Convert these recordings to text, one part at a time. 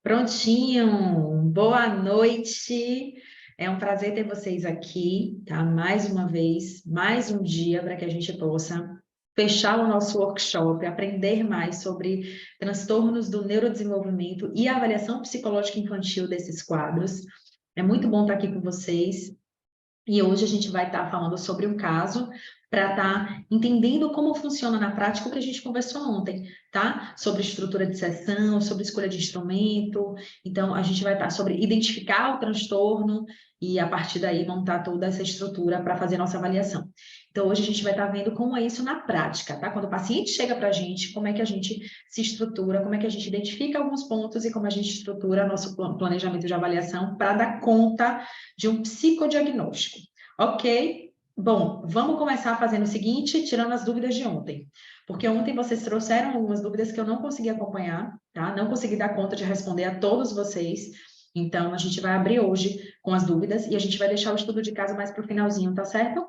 Prontinho, boa noite. É um prazer ter vocês aqui, tá? Mais uma vez, mais um dia para que a gente possa fechar o nosso workshop, aprender mais sobre transtornos do neurodesenvolvimento e a avaliação psicológica infantil desses quadros. É muito bom estar aqui com vocês. E hoje a gente vai estar falando sobre um caso para estar entendendo como funciona na prática o que a gente conversou ontem, tá? Sobre estrutura de sessão, sobre escolha de instrumento. Então, a gente vai estar sobre identificar o transtorno e, a partir daí, montar toda essa estrutura para fazer nossa avaliação. Então, hoje a gente vai estar vendo como é isso na prática, tá? Quando o paciente chega para a gente, como é que a gente se estrutura, como é que a gente identifica alguns pontos e como a gente estrutura nosso planejamento de avaliação para dar conta de um psicodiagnóstico. Ok? Bom, vamos começar fazendo o seguinte, tirando as dúvidas de ontem. Porque ontem vocês trouxeram algumas dúvidas que eu não consegui acompanhar, tá? Não consegui dar conta de responder a todos vocês. Então, a gente vai abrir hoje com as dúvidas e a gente vai deixar o estudo de caso mais para o finalzinho, tá certo?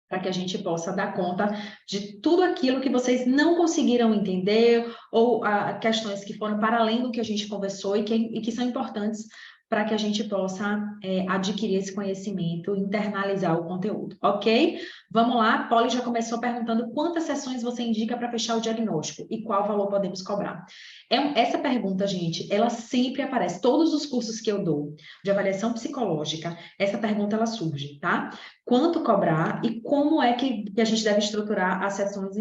Para que a gente possa dar conta de tudo aquilo que vocês não conseguiram entender ou questões que foram para além do que a gente conversou e que são importantes para que a gente possa adquirir esse conhecimento, internalizar o conteúdo, ok? Vamos lá, Polly já começou perguntando quantas sessões você indica para fechar o diagnóstico e qual valor podemos cobrar. Essa pergunta, gente, ela sempre aparece, todos os cursos que eu dou de avaliação psicológica, essa pergunta ela surge, tá? Quanto cobrar e como é que a gente deve estruturar as sessões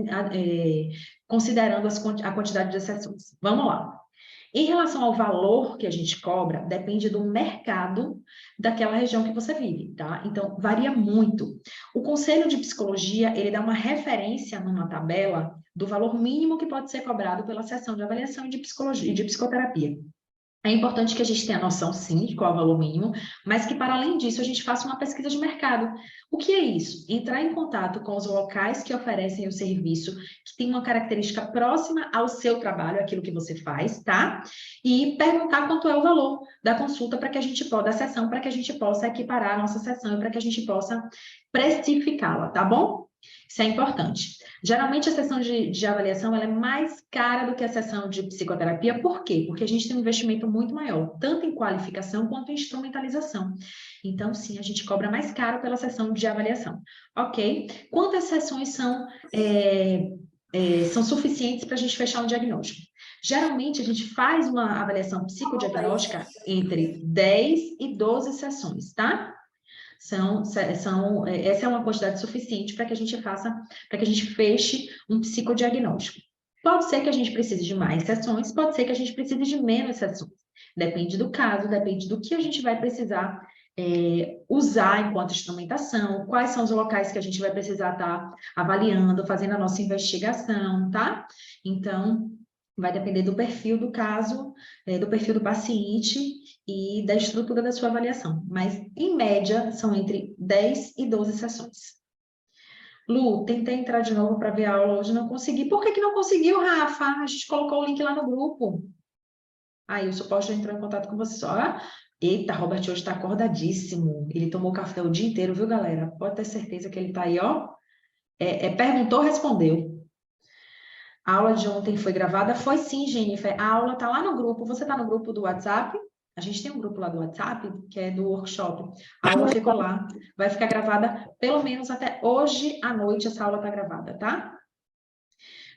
considerando a quantidade de sessões. Vamos lá. Em relação ao valor que a gente cobra, depende do mercado daquela região que você vive, tá? Então, varia muito. O Conselho de Psicologia, ele dá uma referência numa tabela do valor mínimo que pode ser cobrado pela sessão de avaliação de psicologia e de psicoterapia. É importante que a gente tenha noção, sim, de qual é o valor mínimo, mas que, para além disso, a gente faça uma pesquisa de mercado. O que é isso? Entrar em contato com os locais que oferecem o serviço, que tem uma característica próxima ao seu trabalho, aquilo que você faz, tá? E perguntar quanto é o valor da consulta para que a gente possa, da sessão, para que a gente possa equiparar a nossa sessão e para que a gente possa precificá-la, tá bom? Isso é importante. Geralmente, a sessão de avaliação ela é mais cara do que a sessão de psicoterapia. Por quê? Porque a gente tem um investimento muito maior, tanto em qualificação quanto em instrumentalização. Então, sim, a gente cobra mais caro pela sessão de avaliação. Ok? Quantas sessões são suficientes para a gente fechar um diagnóstico? Geralmente, a gente faz uma avaliação psicodiagnóstica entre 10 e 12 sessões, tá? Essa é uma quantidade suficiente para que a gente para que a gente feche um psicodiagnóstico. Pode ser que a gente precise de mais sessões, pode ser que a gente precise de menos sessões. Depende do caso, depende do que a gente vai precisar usar enquanto instrumentação, quais são os locais que a gente vai precisar estar avaliando, fazendo a nossa investigação, tá? Então, vai depender do perfil do caso, do perfil do paciente e da estrutura da sua avaliação. Mas, em média, são entre 10 e 12 sessões. Lu, tentei entrar de novo para ver a aula hoje, não consegui. Por que não conseguiu, Rafa? A gente colocou o link lá no grupo. Aí, o suporte já entrou em contato com você só. Eita, Robert hoje está acordadíssimo. Ele tomou café o dia inteiro, viu, galera? Pode ter certeza que ele está aí, ó. Perguntou, respondeu. A aula de ontem foi gravada? Foi sim, Jennifer. A aula está lá no grupo. Você está no grupo do WhatsApp? A gente tem um grupo lá do WhatsApp, que é do workshop. A aula ficou lá. Vai ficar gravada pelo menos até hoje à noite. Essa aula está gravada, tá?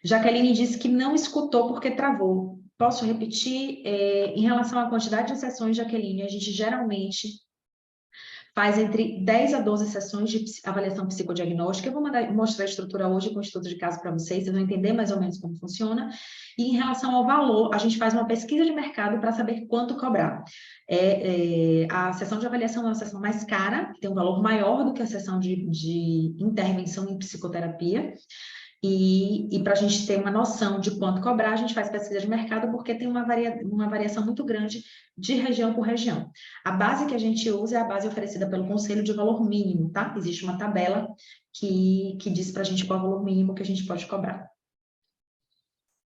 Jaqueline disse que não escutou porque travou. Posso repetir? Em relação à quantidade de sessões, Jaqueline, a gente geralmente faz entre 10 a 12 sessões de avaliação psicodiagnóstica. Eu vou mostrar a estrutura hoje com estudo de caso para vocês vão entender mais ou menos como funciona. E em relação ao valor, a gente faz uma pesquisa de mercado para saber quanto cobrar. A sessão de avaliação é uma sessão mais cara, que tem um valor maior do que a sessão de intervenção em psicoterapia. E para a gente ter uma noção de quanto cobrar, a gente faz pesquisa de mercado, porque tem uma variação muito grande de região por região. A base que a gente usa é a base oferecida pelo Conselho de Valor Mínimo, tá? Existe uma tabela que diz para a gente qual é o valor mínimo que a gente pode cobrar.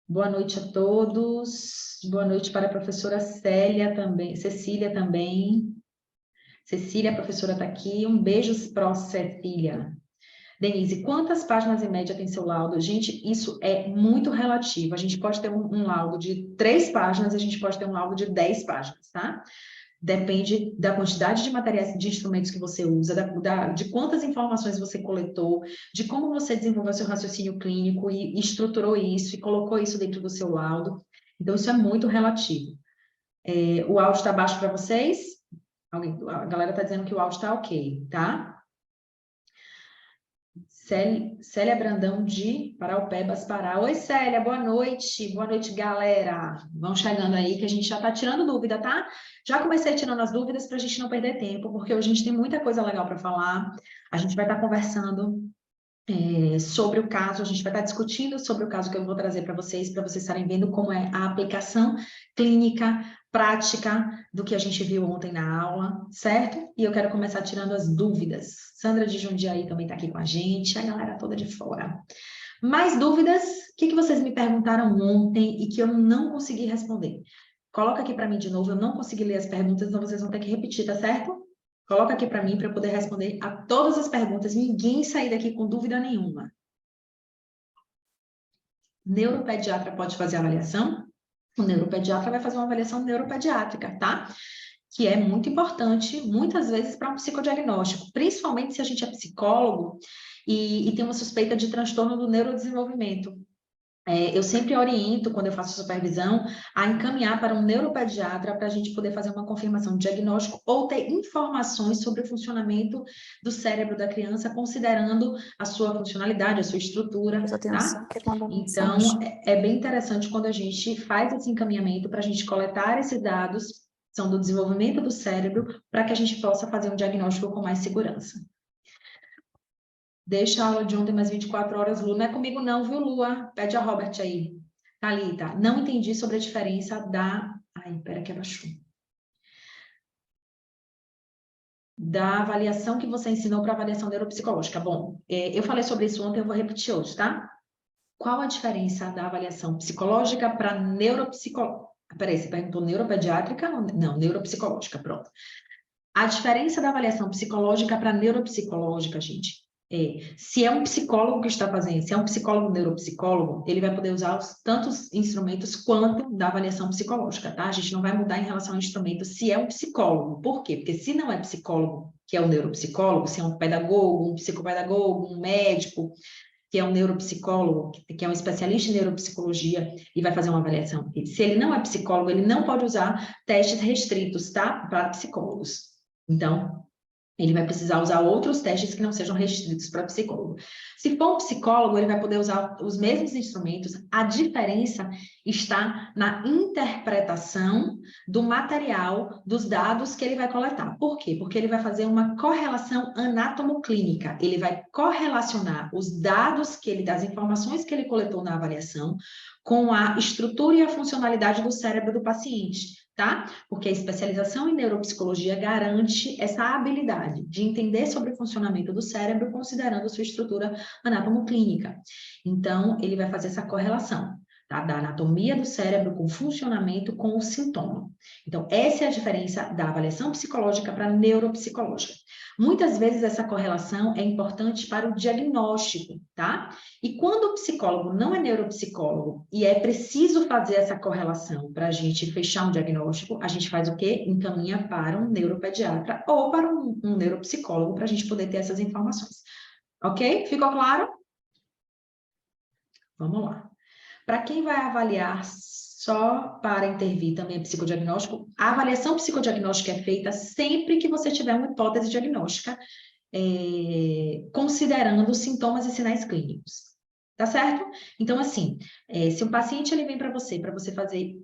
Boa noite a todos. Boa noite para a professora Célia também, Cecília também. Cecília, a professora está aqui. Um beijo para Cecília. Denise, quantas páginas em média tem seu laudo? Gente, isso é muito relativo. A gente pode ter um laudo de 3 páginas, a gente pode ter um laudo de 10 páginas, tá? Depende da quantidade de materiais, de instrumentos que você usa, de quantas informações você coletou, de como você desenvolveu seu raciocínio clínico e estruturou isso e colocou isso dentro do seu laudo. Então, isso é muito relativo. O áudio está baixo para vocês? A galera está dizendo que o áudio está ok, tá? Célia Brandão de Paraupebas, Pará. Oi, Célia, boa noite. Boa noite, galera. Vão chegando aí que a gente já está tirando dúvida, tá? Já comecei tirando as dúvidas para a gente não perder tempo, porque hoje a gente tem muita coisa legal para falar. A gente vai estar conversando sobre o caso, a gente vai estar discutindo sobre o caso que eu vou trazer para vocês estarem vendo como é a aplicação clínica, prática do que a gente viu ontem na aula, certo? E eu quero começar tirando as dúvidas. Sandra de Jundiaí também está aqui com a gente, a galera toda de fora. Mais dúvidas? O que vocês me perguntaram ontem e que eu não consegui responder? Coloca aqui para mim de novo, eu não consegui ler as perguntas, então vocês vão ter que repetir, tá certo? Coloca aqui para mim para eu poder responder a todas as perguntas, ninguém sair daqui com dúvida nenhuma. Neuropediatra pode fazer avaliação? O neuropediatra vai fazer uma avaliação neuropediátrica, tá? Que é muito importante, muitas vezes, para um psicodiagnóstico, principalmente se a gente é psicólogo e tem uma suspeita de transtorno do neurodesenvolvimento. Eu sempre oriento, quando eu faço supervisão, a encaminhar para um neuropediatra para a gente poder fazer uma confirmação de diagnóstico ou ter informações sobre o funcionamento do cérebro da criança, considerando a sua funcionalidade, a sua estrutura, tá? Então, é bem interessante quando a gente faz esse encaminhamento para a gente coletar esses dados, são do desenvolvimento do cérebro, para que a gente possa fazer um diagnóstico com mais segurança. Deixa a aula de ontem mais 24 horas, Lu. Não é comigo não, viu, Lua? Pede a Robert aí. Thalita, não entendi sobre a diferença da... Ai, pera que abaixou. Da avaliação que você ensinou para avaliação neuropsicológica. Bom, eu falei sobre isso ontem, eu vou repetir hoje, tá? Qual a diferença da avaliação psicológica para neuropsicológica? Peraí, você perguntou neuropediátrica? Não, neuropsicológica, pronto. A diferença da avaliação psicológica para neuropsicológica, gente, se é um psicólogo que está fazendo, se é um psicólogo neuropsicólogo, ele vai poder usar tantos instrumentos quanto da avaliação psicológica, tá? A gente não vai mudar em relação ao instrumento se é um psicólogo. Por quê? Porque se não é psicólogo, que é um neuropsicólogo, se é um pedagogo, um psicopedagogo, um médico, que é um neuropsicólogo, que é um especialista em neuropsicologia e vai fazer uma avaliação. Se ele não é psicólogo, ele não pode usar testes restritos, tá? Para psicólogos. Então, ele vai precisar usar outros testes que não sejam restritos para psicólogo. Se for um psicólogo, ele vai poder usar os mesmos instrumentos. A diferença está na interpretação do material, dos dados que ele vai coletar. Por quê? Porque ele vai fazer uma correlação anatomoclínica. Ele vai correlacionar os dados das informações que ele coletou na avaliação com a estrutura e a funcionalidade do cérebro do paciente. Tá? Porque a especialização em neuropsicologia garante essa habilidade de entender sobre o funcionamento do cérebro, considerando sua estrutura anatomoclínica. Então, ele vai fazer essa correlação, tá? Da anatomia do cérebro com o funcionamento com o sintoma. Então, essa é a diferença da avaliação psicológica para a neuropsicológica. Muitas vezes essa correlação é importante para o diagnóstico, tá? E quando o psicólogo não é neuropsicólogo e é preciso fazer essa correlação para a gente fechar um diagnóstico, a gente faz o quê? Encaminha para um neuropediatra ou para um neuropsicólogo para a gente poder ter essas informações. Ok? Ficou claro? Vamos lá. Para quem vai avaliar só para intervir também psicodiagnóstico, a avaliação psicodiagnóstica é feita sempre que você tiver uma hipótese diagnóstica, considerando sintomas e sinais clínicos. Tá certo? Então, assim, se um paciente ele vem para você fazer,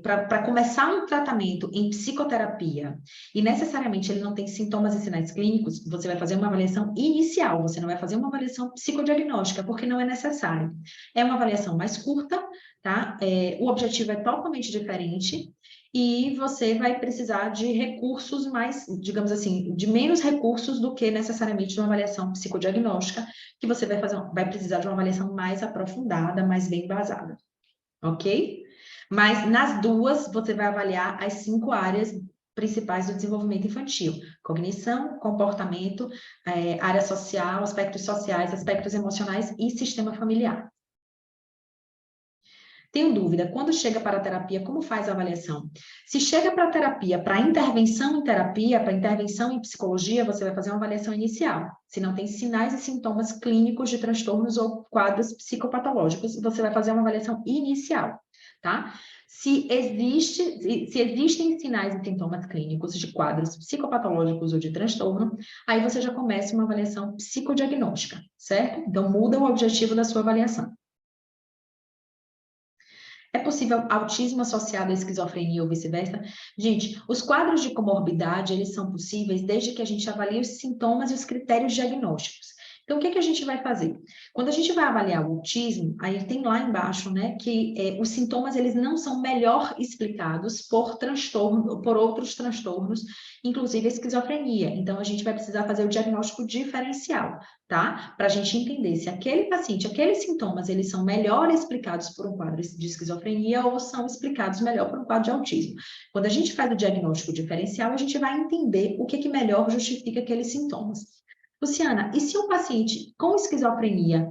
para começar um tratamento em psicoterapia e necessariamente ele não tem sintomas e sinais clínicos, você vai fazer uma avaliação inicial, você não vai fazer uma avaliação psicodiagnóstica, porque não é necessário. É uma avaliação mais curta, tá? O objetivo é totalmente diferente e você vai precisar de recursos mais, digamos assim, de menos recursos do que necessariamente de uma avaliação psicodiagnóstica, que você vai precisar de uma avaliação mais aprofundada, mais bem embasada, ok? Mas nas duas, você vai avaliar as 5 áreas principais do desenvolvimento infantil: cognição, comportamento, área social, aspectos sociais, aspectos emocionais e sistema familiar. Tenho dúvida, quando chega para a terapia, como faz a avaliação? Se chega para a terapia, para intervenção em terapia, para intervenção em psicologia, você vai fazer uma avaliação inicial. Se não tem sinais e sintomas clínicos de transtornos ou quadros psicopatológicos, você vai fazer uma avaliação inicial, tá? Se existem sinais e sintomas clínicos de quadros psicopatológicos ou de transtorno, aí você já começa uma avaliação psicodiagnóstica, certo? Então, muda o objetivo da sua avaliação. É possível autismo associado à esquizofrenia ou vice-versa? Gente, os quadros de comorbidade, eles são possíveis desde que a gente avalie os sintomas e os critérios diagnósticos. Então, o que a gente vai fazer? Quando a gente vai avaliar o autismo, aí tem lá embaixo, né, que os sintomas, eles não são melhor explicados por transtorno, por outros transtornos, inclusive a esquizofrenia. Então, a gente vai precisar fazer o diagnóstico diferencial, tá? Para a gente entender se aquele paciente, aqueles sintomas, eles são melhor explicados por um quadro de esquizofrenia ou são explicados melhor por um quadro de autismo. Quando a gente faz o diagnóstico diferencial, a gente vai entender o que melhor justifica aqueles sintomas. Luciana, e se um paciente com esquizofrenia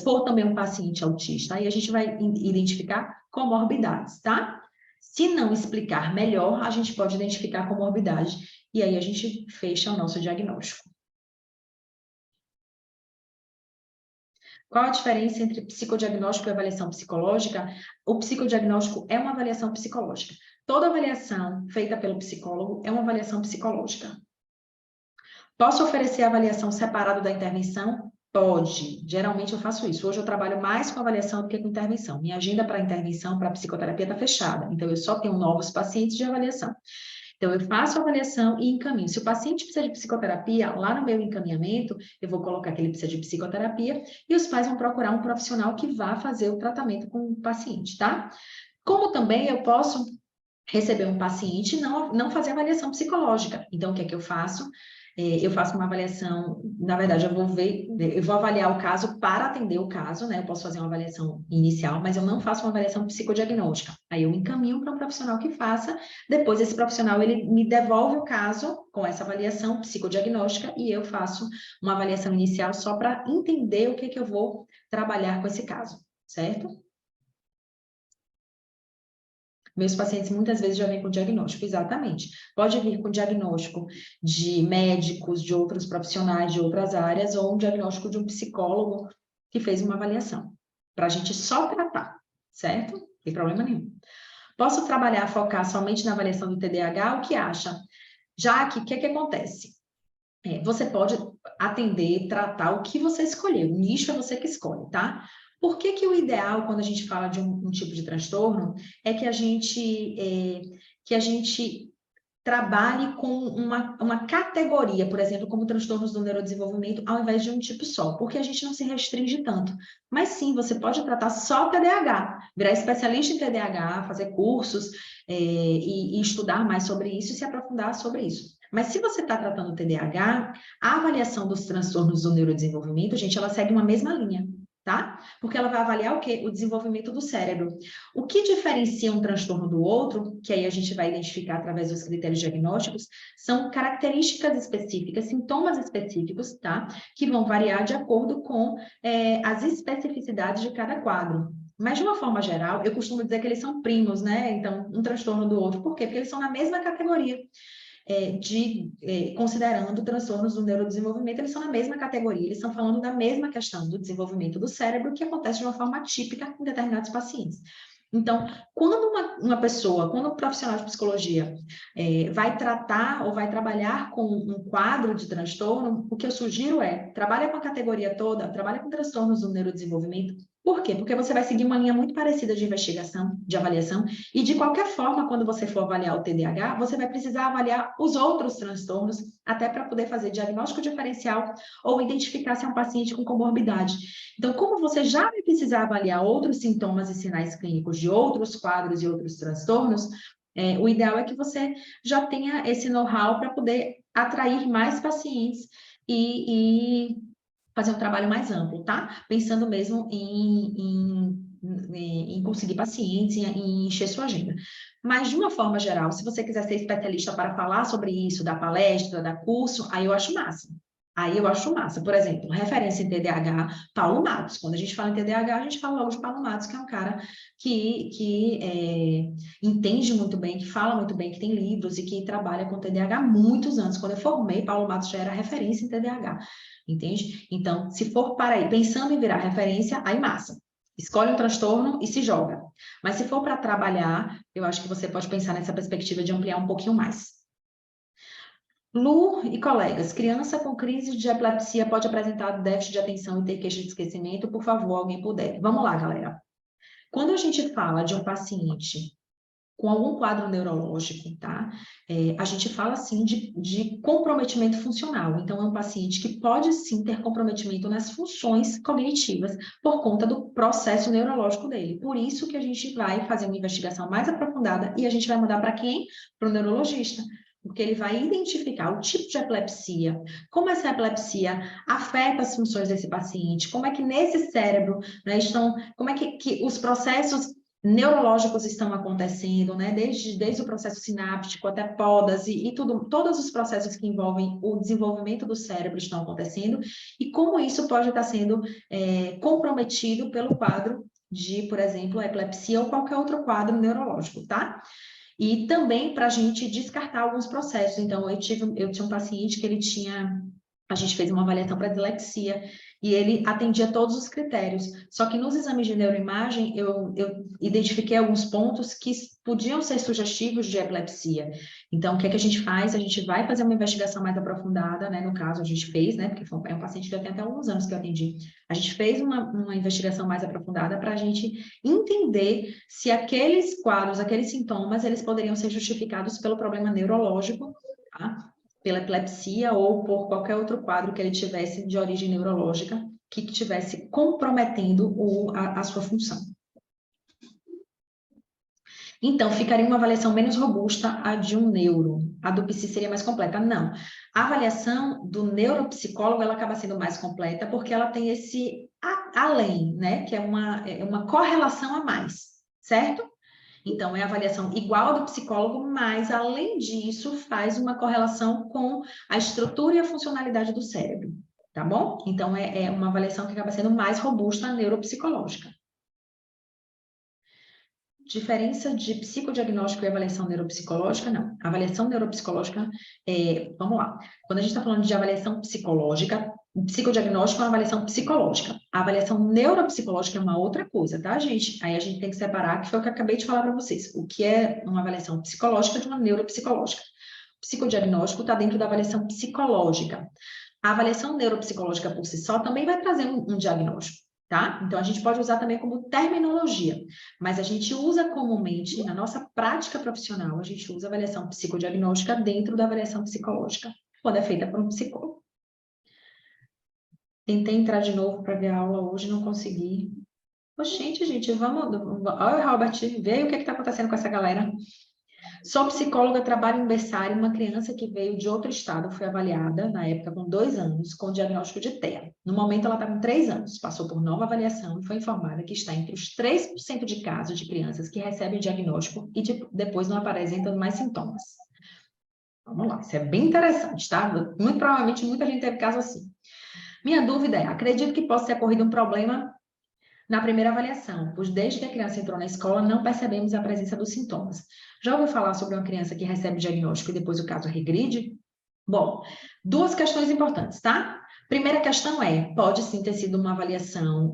for também um paciente autista? Aí a gente vai identificar comorbidades, tá? Se não explicar melhor, a gente pode identificar comorbidade e aí a gente fecha o nosso diagnóstico. Qual a diferença entre psicodiagnóstico e avaliação psicológica? O psicodiagnóstico é uma avaliação psicológica. Toda avaliação feita pelo psicólogo é uma avaliação psicológica. Posso oferecer avaliação separada da intervenção? Pode. Geralmente eu faço isso. Hoje eu trabalho mais com avaliação do que com intervenção. Minha agenda para intervenção, para psicoterapia está fechada. Então, eu só tenho novos pacientes de avaliação. Então, eu faço a avaliação e encaminho. Se o paciente precisa de psicoterapia, lá no meu encaminhamento, eu vou colocar que ele precisa de psicoterapia e os pais vão procurar um profissional que vá fazer o tratamento com o paciente, tá? Como também eu posso receber um paciente e não fazer avaliação psicológica. Então, o que é que eu faço? Eu faço uma avaliação, na verdade, eu vou avaliar o caso para atender o caso, né? Eu posso fazer uma avaliação inicial, mas eu não faço uma avaliação psicodiagnóstica. Aí eu encaminho para um profissional que faça, depois esse profissional, ele me devolve o caso com essa avaliação psicodiagnóstica e eu faço uma avaliação inicial só para entender o que eu vou trabalhar com esse caso, certo? Meus pacientes muitas vezes já vêm com diagnóstico, exatamente. Pode vir com diagnóstico de médicos, de outros profissionais de outras áreas, ou um diagnóstico de um psicólogo que fez uma avaliação, para a gente só tratar, certo? Não tem problema nenhum. Posso trabalhar, focar somente na avaliação do TDAH? O que acha? Já que, o que acontece? Você pode atender, tratar o que você escolher, o nicho é você que escolhe, tá? Por que o ideal, quando a gente fala de um tipo de transtorno, é que a gente trabalhe com uma categoria, por exemplo, como transtornos do neurodesenvolvimento, ao invés de um tipo só, porque a gente não se restringe tanto. Mas sim, você pode tratar só TDAH, virar especialista em TDAH, fazer cursos e estudar mais sobre isso e se aprofundar sobre isso. Mas se você está tratando o TDAH, a avaliação dos transtornos do neurodesenvolvimento, gente, ela segue uma mesma linha, tá? Porque ela vai avaliar o quê? O desenvolvimento do cérebro. O que diferencia um transtorno do outro, que aí a gente vai identificar através dos critérios diagnósticos, são características específicas, sintomas específicos, tá? Que vão variar de acordo com as especificidades de cada quadro. Mas, de uma forma geral, eu costumo dizer que eles são primos, né? Então, um transtorno do outro. Por quê? Porque eles são na mesma categoria. Considerando transtornos do neurodesenvolvimento, eles são na mesma categoria, eles estão falando da mesma questão do desenvolvimento do cérebro, que acontece de uma forma típica em determinados pacientes. Então, quando quando um profissional de psicologia vai tratar ou vai trabalhar com um quadro de transtorno, o que eu sugiro trabalha com a categoria toda, trabalha com transtornos do neurodesenvolvimento. Por quê? Porque você vai seguir uma linha muito parecida de investigação, de avaliação, e de qualquer forma, quando você for avaliar o TDAH, você vai precisar avaliar os outros transtornos, até para poder fazer diagnóstico diferencial ou identificar se é um paciente com comorbidade. Então, como você já vai precisar avaliar outros sintomas e sinais clínicos de outros quadros e outros transtornos, o ideal é que você já tenha esse know-how para poder atrair mais pacientes e fazer um trabalho mais amplo, tá? Pensando mesmo em em conseguir pacientes, em encher sua agenda. Mas, de uma forma geral, se você quiser ser especialista para falar sobre isso, dar palestra, dar curso, aí eu acho massa. Aí eu acho massa. Por exemplo, referência em TDAH, Paulo Matos. Quando a gente fala em TDAH, a gente fala logo de Paulo Matos, que é um cara que entende muito bem, que fala muito bem, que tem livros e que trabalha com TDAH há muitos anos. Quando eu formei, Paulo Matos já era referência em TDAH, entende? Então, se for para aí, pensando em virar referência, aí massa. Escolhe um transtorno e se joga. Mas se for para trabalhar, eu acho que você pode pensar nessa perspectiva de ampliar um pouquinho mais. Lu e colegas, criança com crise de epilepsia pode apresentar déficit de atenção e ter queixa de esquecimento? Por favor, alguém puder. Vamos lá, galera. Quando a gente fala de um paciente com algum quadro neurológico, tá? A gente fala, sim, de comprometimento funcional. Então, é um paciente que pode, sim, ter comprometimento nas funções cognitivas por conta do processo neurológico dele. Por isso que a gente vai fazer uma investigação mais aprofundada e a gente vai mandar para quem? Para o neurologista. Porque ele vai identificar o tipo de epilepsia, como essa epilepsia afeta as funções desse paciente, como é que nesse cérebro, né, como é que os processos neurológicos estão acontecendo, né? Desde o processo sináptico até podas e tudo, todos os processos que envolvem o desenvolvimento do cérebro estão acontecendo e como isso pode estar sendo comprometido pelo quadro de, por exemplo, epilepsia ou qualquer outro quadro neurológico, tá? E também para a gente descartar alguns processos. Então, eu tinha um paciente que a gente fez uma avaliação para dislexia e ele atendia todos os critérios. Só que nos exames de neuroimagem, eu identifiquei alguns pontos que podiam ser sugestivos de epilepsia. Então, o que é que a gente faz? A gente vai fazer uma investigação mais aprofundada, né? No caso, a gente fez, né? Porque é um paciente que já tem até alguns anos que eu atendi. A gente fez uma investigação mais aprofundada para a gente entender se aqueles quadros, aqueles sintomas, eles poderiam ser justificados pelo problema neurológico, tá? Pela epilepsia ou por qualquer outro quadro que ele tivesse de origem neurológica que estivesse comprometendo a sua função. Então, ficaria uma avaliação menos robusta a de um neuro. A do psi seria mais completa? Não. A avaliação do neuropsicólogo, ela acaba sendo mais completa porque ela tem esse além, né? Que é uma correlação a mais, certo? Então, é a avaliação igual a do psicólogo, mas, além disso, faz uma correlação com a estrutura e a funcionalidade do cérebro, tá bom? Então, é uma avaliação que acaba sendo mais robusta neuropsicológica. Diferença de psicodiagnóstico e avaliação neuropsicológica? Não. Avaliação neuropsicológica, vamos lá. Quando a gente está falando de avaliação psicológica, o psicodiagnóstico é uma avaliação psicológica. A avaliação neuropsicológica é uma outra coisa, tá, gente? Aí a gente tem que separar, que foi o que eu acabei de falar para vocês. O que é uma avaliação psicológica de uma neuropsicológica. O psicodiagnóstico está dentro da avaliação psicológica. A avaliação neuropsicológica por si só também vai trazer um diagnóstico. Tá? Então, a gente pode usar também como terminologia, mas a gente usa comumente, na nossa prática profissional, a gente usa avaliação psicodiagnóstica dentro da avaliação psicológica, quando é feita por um psicólogo. Tentei entrar de novo para ver a aula hoje, não consegui. Oxente, gente, vamos... Olha, Robert, vê o que está acontecendo com essa galera. Sou psicóloga, trabalho em berçário, uma criança que veio de outro estado, foi avaliada, na época, com 2 anos, com diagnóstico de TEA. No momento, ela está com 3 anos, passou por nova avaliação e foi informada que está entre os 3% de casos de crianças que recebem diagnóstico e depois não apresentam mais sintomas. Vamos lá, isso é bem interessante, tá? Muito provavelmente, muita gente teve caso assim. Minha dúvida é, acredito que possa ter ocorrido um problema na primeira avaliação, pois desde que a criança entrou na escola, não percebemos a presença dos sintomas. Já ouviu falar sobre uma criança que recebe diagnóstico e depois o caso regride? Bom, 2 questões importantes, tá? Primeira questão pode sim ter sido uma avaliação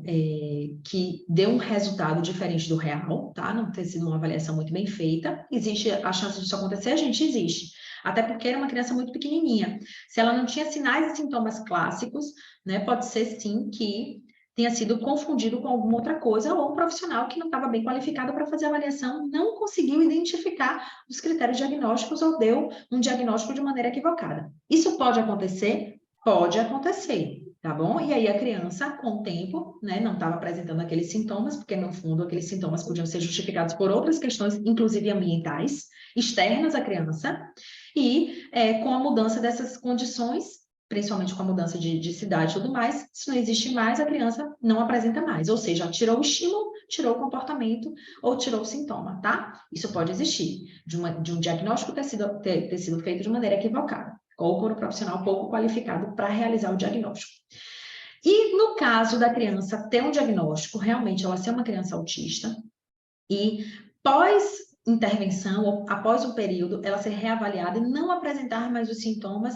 que deu um resultado diferente do real, tá? Não ter sido uma avaliação muito bem feita. Existe a chance disso acontecer? Gente, existe. Até porque era uma criança muito pequenininha. Se ela não tinha sinais e sintomas clássicos, né, pode ser sim que tenha sido confundido com alguma outra coisa, ou um profissional que não estava bem qualificado para fazer a avaliação não conseguiu identificar os critérios diagnósticos ou deu um diagnóstico de maneira equivocada. Isso pode acontecer? Pode acontecer, tá bom? E aí a criança, com o tempo, né, não estava apresentando aqueles sintomas, porque no fundo aqueles sintomas podiam ser justificados por outras questões, inclusive ambientais, externas à criança, e com a mudança dessas condições, principalmente com a mudança de cidade e tudo mais, se não existe mais, a criança não apresenta mais, ou seja, tirou o estímulo tirou o comportamento ou tirou o sintoma, tá? Isso pode existir, de um diagnóstico ter sido feito de maneira equivocada, ou por um profissional pouco qualificado para realizar o diagnóstico. E no caso da criança ter um diagnóstico, realmente ela ser uma criança autista, e pós-intervenção, ou após um período, ela ser reavaliada e não apresentar mais os sintomas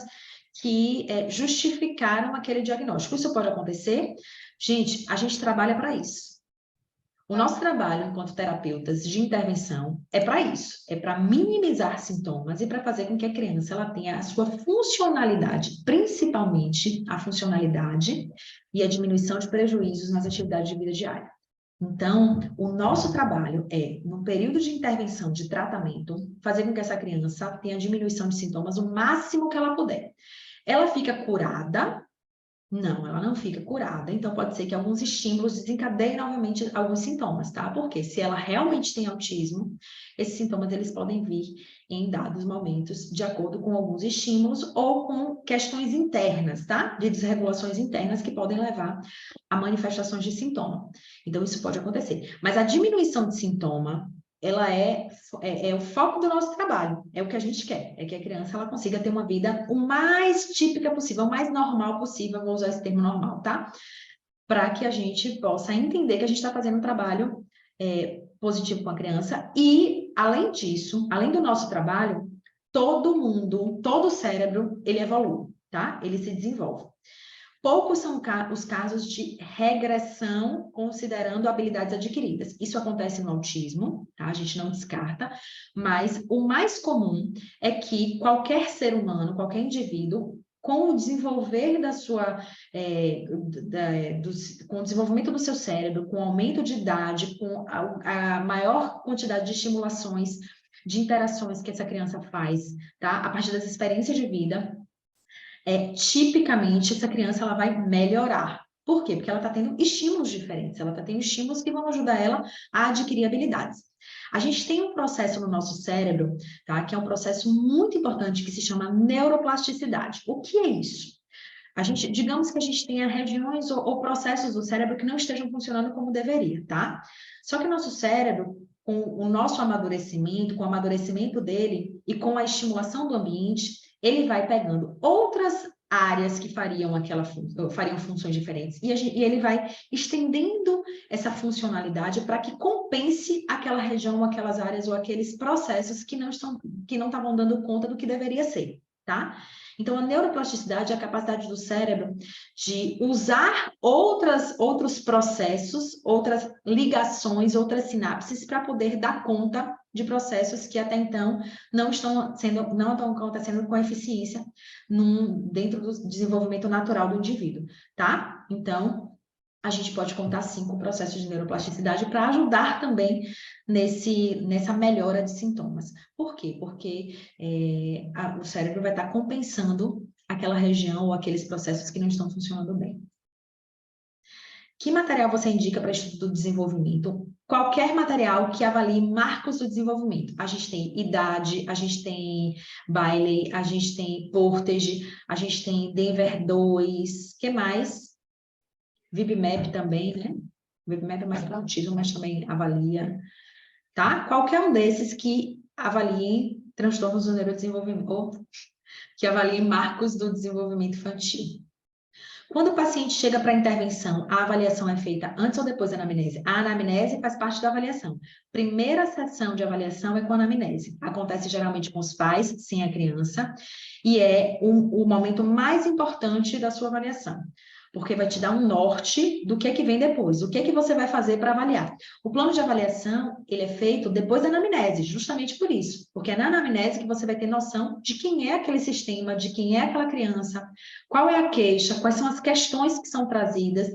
que justificaram aquele diagnóstico. Isso pode acontecer? Gente, a gente trabalha para isso. O nosso trabalho enquanto terapeutas de intervenção é para isso, é para minimizar sintomas e para fazer com que a criança ela tenha a sua funcionalidade, principalmente a funcionalidade e a diminuição de prejuízos nas atividades de vida diária. Então, o nosso trabalho é, no período de intervenção, de tratamento, fazer com que essa criança tenha diminuição de sintomas o máximo que ela puder. Ela fica curada? Não, ela não fica curada. Então, pode ser que alguns estímulos desencadeiem novamente alguns sintomas, tá? Porque se ela realmente tem autismo, esses sintomas eles podem vir em dados momentos, de acordo com alguns estímulos ou com questões internas, tá? De desregulações internas que podem levar a manifestações de sintoma. Então, isso pode acontecer. Mas a diminuição de sintoma, ela é o foco do nosso trabalho, é o que a gente quer, é que a criança ela consiga ter uma vida o mais típica possível, o mais normal possível, vou usar esse termo normal, tá? Para que a gente possa entender que a gente está fazendo um trabalho positivo com a criança e, além disso, além do nosso trabalho, todo mundo, todo o cérebro, ele evolui, tá? Ele se desenvolve. Poucos são os casos de regressão, considerando habilidades adquiridas. Isso acontece no autismo, tá? A gente não descarta, mas o mais comum é que qualquer ser humano, qualquer indivíduo, com o desenvolver da sua, com o desenvolvimento do seu cérebro, com o aumento de idade, com a maior quantidade de estimulações, de interações que essa criança faz, tá? A partir das experiências de vida, tipicamente essa criança ela vai melhorar. Por quê? Porque ela está tendo estímulos diferentes, ela está tendo estímulos que vão ajudar ela a adquirir habilidades. A gente tem um processo no nosso cérebro, tá? Que é um processo muito importante que se chama neuroplasticidade. O que é isso? Digamos que a gente tenha regiões ou processos do cérebro que não estejam funcionando como deveria, tá? Só que o nosso cérebro, com o nosso amadurecimento, com o amadurecimento dele e com a estimulação do ambiente, ele vai pegando outras áreas que fariam funções diferentes e ele vai estendendo essa funcionalidade para que compense aquela região, aquelas áreas ou aqueles processos que não estavam dando conta do que deveria ser, tá? Então, a neuroplasticidade é a capacidade do cérebro de usar outros processos, outras ligações, outras sinapses para poder dar conta de processos que até então não estão acontecendo com eficiência dentro do desenvolvimento natural do indivíduo, tá? Então, a gente pode contar sim com processos de neuroplasticidade para ajudar também nessa melhora de sintomas. Por quê? Porque o cérebro vai estar compensando aquela região ou aqueles processos que não estão funcionando bem. Que material você indica para estudo do desenvolvimento? Qualquer material que avalie marcos do desenvolvimento. A gente tem idade, a gente tem Bailey, a gente tem Portage, a gente tem Denver 2, que mais? VibMap também, né? O VibMap é mais para autismo, mas também avalia, tá? Qualquer um desses que avaliem transtornos do neurodesenvolvimento, ou que avaliem marcos do desenvolvimento infantil. Quando o paciente chega para a intervenção, a avaliação é feita antes ou depois da anamnese? A anamnese faz parte da avaliação. Primeira sessão de avaliação é com a anamnese. Acontece geralmente com os pais, sem a criança, e é o momento mais importante da sua avaliação, porque vai te dar um norte do que vem depois, o que você vai fazer para avaliar. O plano de avaliação, ele é feito depois da anamnese, justamente por isso, porque é na anamnese que você vai ter noção de quem é aquele sistema, de quem é aquela criança, qual é a queixa, quais são as questões que são trazidas.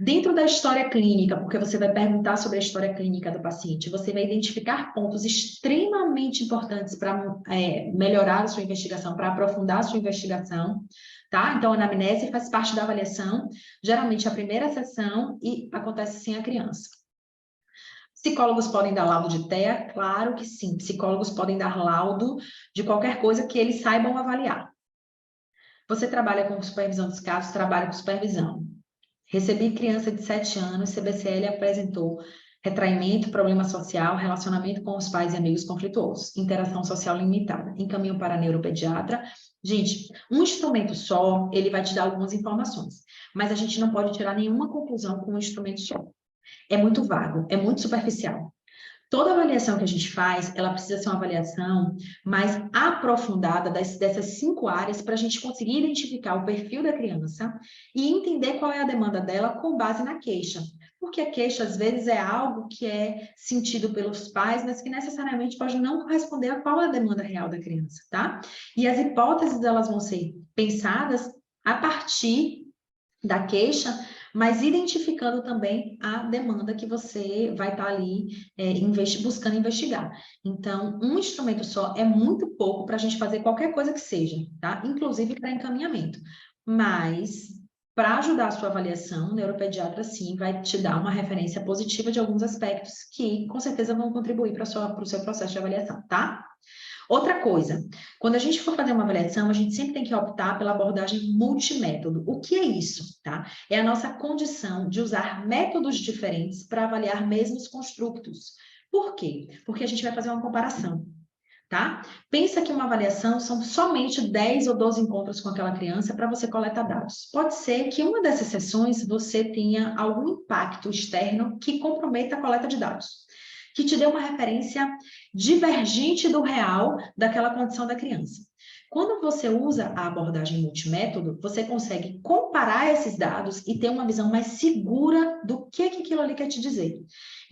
Dentro da história clínica, porque você vai perguntar sobre a história clínica do paciente, você vai identificar pontos extremamente importantes para melhorar a sua investigação, para aprofundar a sua investigação, tá? Então, a anamnese faz parte da avaliação, geralmente a primeira sessão, e acontece sem a criança. Psicólogos podem dar laudo de TEA? Claro que sim. Psicólogos podem dar laudo de qualquer coisa que eles saibam avaliar. Você trabalha com supervisão dos casos? Trabalha com supervisão. Recebi criança de 7 anos, CBCL apresentou retraimento, problema social, relacionamento com os pais e amigos conflituosos, interação social limitada, encaminho para neuropediatra. Gente, um instrumento só, ele vai te dar algumas informações, mas a gente não pode tirar nenhuma conclusão com um instrumento só. É muito vago, é muito superficial. Toda avaliação que a gente faz, ela precisa ser uma avaliação mais aprofundada dessas 5 áreas para a gente conseguir identificar o perfil da criança e entender qual é a demanda dela com base na queixa. Porque a queixa, às vezes, é algo que é sentido pelos pais, mas que necessariamente pode não corresponder a qual é a demanda real da criança, tá? E as hipóteses, elas vão ser pensadas a partir da queixa, mas identificando também a demanda que você vai estar ali buscando investigar. Então, um instrumento só é muito pouco para a gente fazer qualquer coisa que seja, tá? Inclusive para encaminhamento. Mas, para ajudar a sua avaliação, o neuropediatra, sim, vai te dar uma referência positiva de alguns aspectos que, com certeza, vão contribuir para o seu processo de avaliação, tá? Outra coisa, quando a gente for fazer uma avaliação, a gente sempre tem que optar pela abordagem multimétodo. O que é isso, tá? É a nossa condição de usar métodos diferentes para avaliar mesmos construtos. Por quê? Porque a gente vai fazer uma comparação, tá? Pensa que uma avaliação são somente 10 ou 12 encontros com aquela criança para você coletar dados. Pode ser que uma dessas sessões você tenha algum impacto externo que comprometa a coleta de dados, que te dê uma referência divergente do real daquela condição da criança. Quando você usa a abordagem multimétodo, você consegue comparar esses dados e ter uma visão mais segura do que aquilo ali quer te dizer.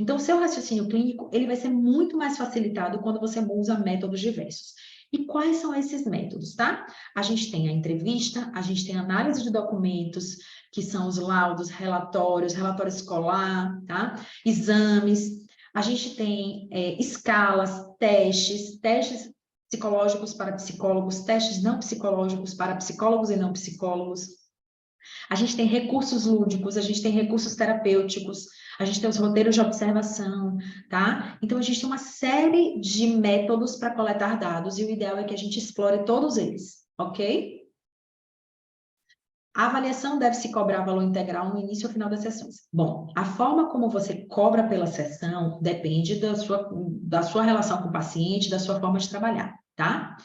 Então, o seu raciocínio clínico, ele vai ser muito mais facilitado quando você usa métodos diversos. E quais são esses métodos, tá? A gente tem a entrevista, a gente tem a análise de documentos, que são os laudos, relatório escolar, tá? Exames. A gente tem escalas, testes psicológicos para psicólogos, testes não psicológicos para psicólogos e não psicólogos. A gente tem recursos lúdicos, a gente tem recursos terapêuticos, a gente tem os roteiros de observação, tá? Então, a gente tem uma série de métodos para coletar dados e o ideal é que a gente explore todos eles, ok? A avaliação deve se cobrar valor integral no início ou final das sessões. Bom, a forma como você cobra pela sessão depende da sua relação com o paciente, da sua forma de trabalhar, tá?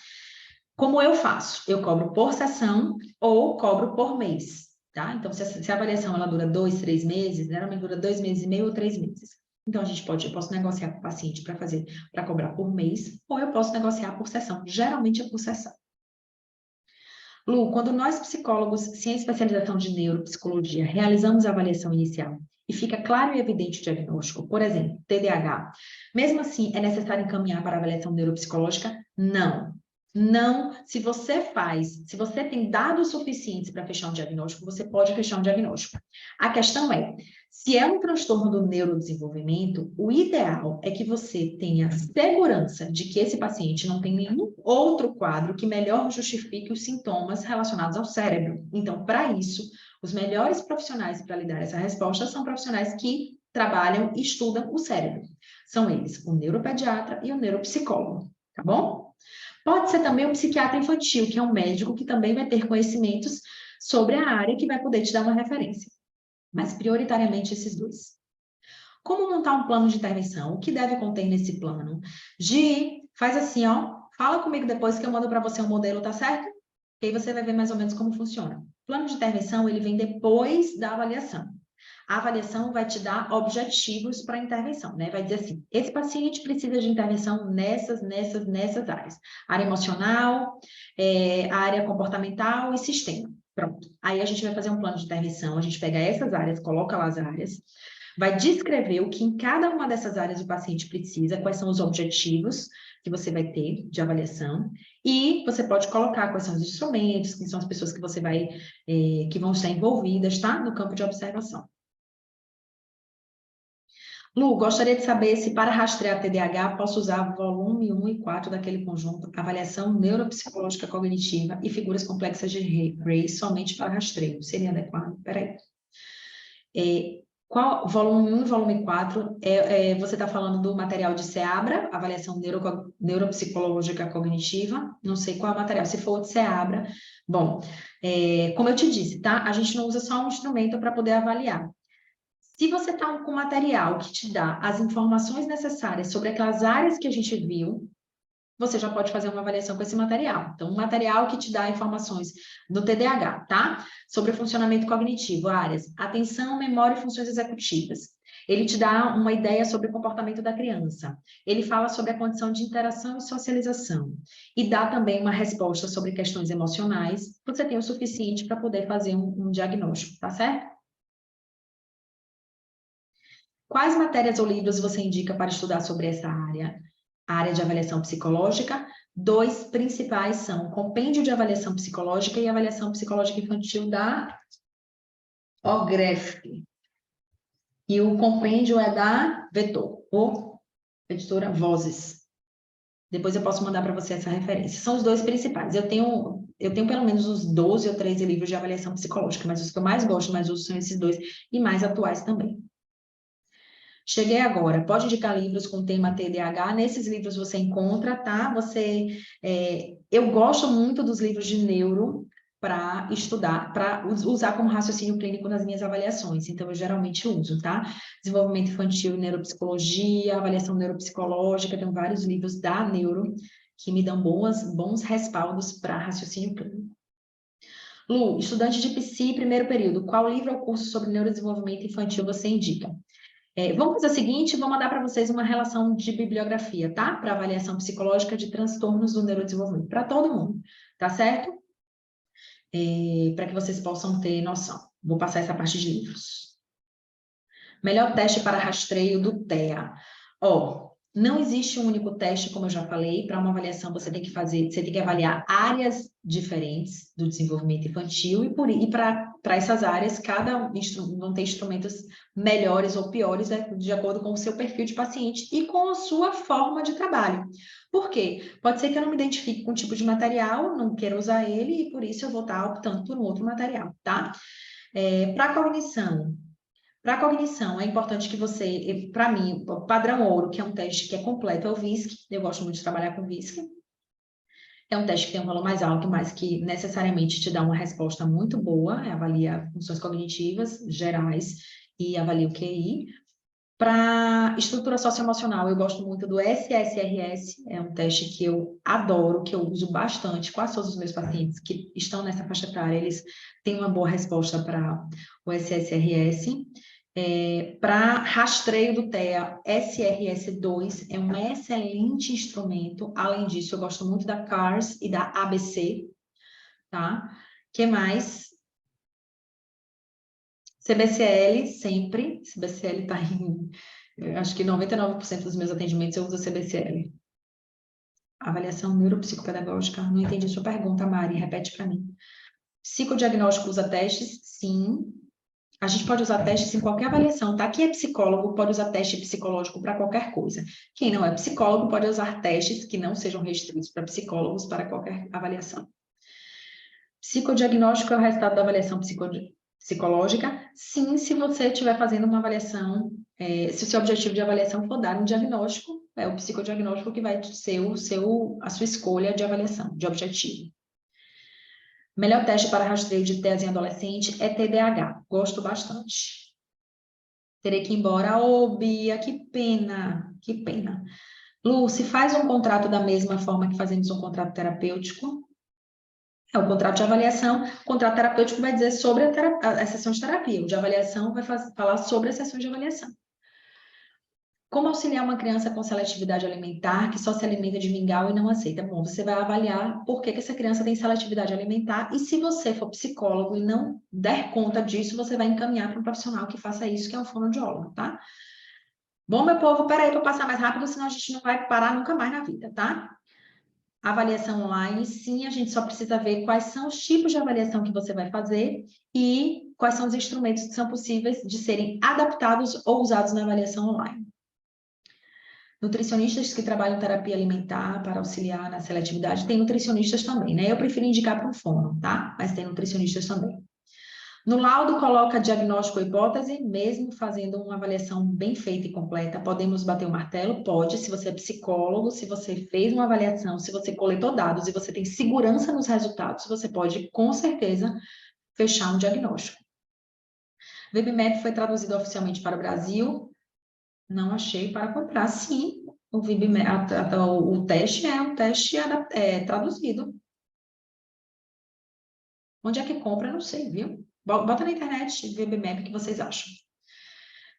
Como eu faço? Eu cobro por sessão ou cobro por mês, tá? Então, se a avaliação ela dura 2, 3 meses, geralmente dura 2 meses e meio ou 3 meses. Então, eu posso negociar com o paciente para cobrar por mês, ou eu posso negociar por sessão. Geralmente é por sessão. Lu, quando nós psicólogos sem especialização de neuropsicologia realizamos a avaliação inicial e fica claro e evidente o diagnóstico, por exemplo, TDAH, mesmo assim é necessário encaminhar para a avaliação neuropsicológica? Não. Não, se você tem dados suficientes para fechar um diagnóstico, você pode fechar um diagnóstico. A questão é, se é um transtorno do neurodesenvolvimento, o ideal é que você tenha segurança de que esse paciente não tem nenhum outro quadro que melhor justifique os sintomas relacionados ao cérebro. Então, para isso, os melhores profissionais para lhe dar essa resposta são profissionais que trabalham e estudam o cérebro. São eles, o neuropediatra e o neuropsicólogo, tá bom? Pode ser também um psiquiatra infantil, que é um médico que também vai ter conhecimentos sobre a área que vai poder te dar uma referência. Mas prioritariamente esses dois. Como montar um plano de intervenção? O que deve conter nesse plano? Faz assim, ó. Fala comigo depois que eu mando para você um modelo, tá certo? E aí você vai ver mais ou menos como funciona. O plano de intervenção, ele vem depois da avaliação. A avaliação vai te dar objetivos para a intervenção, né? Vai dizer assim, esse paciente precisa de intervenção nessas áreas. Área emocional, área comportamental e sistema. Pronto. Aí a gente vai fazer um plano de intervenção, a gente pega essas áreas, coloca lá as áreas, vai descrever o que em cada uma dessas áreas o paciente precisa, quais são os objetivos que você vai ter de avaliação, e você pode colocar quais são os instrumentos, quem são as pessoas que você vai, que vão estar envolvidas, tá? No campo de observação. Lu, gostaria de saber se para rastrear TDAH posso usar o volume 1 e 4 daquele conjunto, avaliação neuropsicológica cognitiva e figuras complexas de Gray somente para rastreio. Seria adequado? Peraí. Volume 1 e volume 4, você está falando do material de Seabra, avaliação neuropsicológica cognitiva, não sei qual é o material, se for de Seabra. Bom, como eu te disse, tá? A gente não usa só um instrumento para poder avaliar. Se você está com material que te dá as informações necessárias sobre aquelas áreas que a gente viu, você já pode fazer uma avaliação com esse material. Então, um material que te dá informações do TDAH, tá? Sobre o funcionamento cognitivo, áreas, atenção, memória e funções executivas. Ele te dá uma ideia sobre o comportamento da criança. Ele fala sobre a condição de interação e socialização. E dá também uma resposta sobre questões emocionais. Você tem o suficiente para poder fazer um diagnóstico, tá certo? Quais matérias ou livros você indica para estudar sobre essa área? A área de avaliação psicológica. Dois principais são Compêndio de Avaliação Psicológica e Avaliação Psicológica Infantil da OGREF. E o compêndio é da Vetor, ou editora Vozes. Depois eu posso mandar para você essa referência. São os dois principais. Eu tenho pelo menos uns 12 ou 13 livros de avaliação psicológica, mas os que eu mais gosto, mais uso são esses dois, e mais atuais também. Cheguei agora, pode indicar livros com tema TDAH, nesses livros você encontra, tá? Eu gosto muito dos livros de neuro para estudar, para usar como raciocínio clínico nas minhas avaliações, então eu geralmente uso, tá? Desenvolvimento infantil, neuropsicologia, avaliação neuropsicológica, tenho vários livros da neuro que me dão bons respaldos para raciocínio clínico. Lu, estudante de psi, primeiro período, qual livro ou curso sobre neurodesenvolvimento infantil você indica? Vamos fazer o seguinte, vou mandar para vocês uma relação de bibliografia, tá? Para avaliação psicológica de transtornos do neurodesenvolvimento, para todo mundo, tá certo? Para que vocês possam ter noção. Vou passar essa parte de livros. Melhor teste para rastreio do TEA. Não existe um único teste, como eu já falei, para uma avaliação você tem que avaliar áreas diferentes do desenvolvimento infantil e para essas áreas, vão ter instrumentos melhores ou piores, de acordo com o seu perfil de paciente e com a sua forma de trabalho. Por quê? Pode ser que eu não me identifique com um tipo de material, não queira usar ele, e por isso eu vou estar optando por um outro material, tá? Para cognição, é importante que você, para mim, o padrão ouro, que é um teste que é completo, é o VISC. Eu gosto muito de trabalhar com VISC. É um teste que tem um valor mais alto, mas que necessariamente te dá uma resposta muito boa, avalia funções cognitivas gerais e avalia o QI. Para estrutura socioemocional, eu gosto muito do SSRS, é um teste que eu adoro, que eu uso bastante, quase todos os meus pacientes que estão nessa faixa etária, eles têm uma boa resposta para o SSRS. Para rastreio do TEA, SRS2 é um excelente instrumento. Além disso, eu gosto muito da CARS e da ABC, tá? Que mais? CBCL, sempre. CBCL está acho que 99% dos meus atendimentos eu uso CBCL. Avaliação neuropsicopedagógica. Não entendi sua pergunta, Mari. Repete para mim. Psicodiagnóstico usa testes? Sim. A gente pode usar testes em qualquer avaliação, tá? Quem é psicólogo pode usar teste psicológico para qualquer coisa. Quem não é psicólogo pode usar testes que não sejam restritos para psicólogos para qualquer avaliação. Psicodiagnóstico é o resultado da avaliação psicológica? Sim, se você estiver fazendo uma avaliação, se o seu objetivo de avaliação for dar um diagnóstico, é o psicodiagnóstico que vai ser a sua escolha de avaliação, de objetivo. Melhor teste para rastreio de TEAs em adolescente é TDAH. Gosto bastante. Terei que ir embora. Bia, que pena, que pena. Lu, se faz um contrato da mesma forma que fazemos um contrato terapêutico, o contrato de avaliação, o contrato terapêutico vai dizer sobre a sessão de terapia, o de avaliação vai falar sobre a sessão de avaliação. Como auxiliar uma criança com seletividade alimentar que só se alimenta de mingau e não aceita? Bom, você vai avaliar por que essa criança tem seletividade alimentar e se você for psicólogo e não der conta disso, você vai encaminhar para um profissional que faça isso, que é um fonoaudiólogo, tá? Bom, meu povo, peraí para eu passar mais rápido, senão a gente não vai parar nunca mais na vida, tá? Avaliação online, sim, a gente só precisa ver quais são os tipos de avaliação que você vai fazer e quais são os instrumentos que são possíveis de serem adaptados ou usados na avaliação online. Nutricionistas que trabalham terapia alimentar para auxiliar na seletividade, tem nutricionistas também, né? Eu prefiro indicar para um fono, tá? Mas tem nutricionistas também. No laudo, coloca diagnóstico ou hipótese, mesmo fazendo uma avaliação bem feita e completa. Podemos bater o martelo? Pode, se você é psicólogo, se você fez uma avaliação, se você coletou dados e você tem segurança nos resultados, você pode, com certeza, fechar um diagnóstico. VibMap foi traduzido oficialmente para o Brasil? Não achei para comprar. Sim, o VibMap, o teste é um teste traduzido. Onde é que compra? Não sei, viu? Bota na internet, VibMap, o que vocês acham?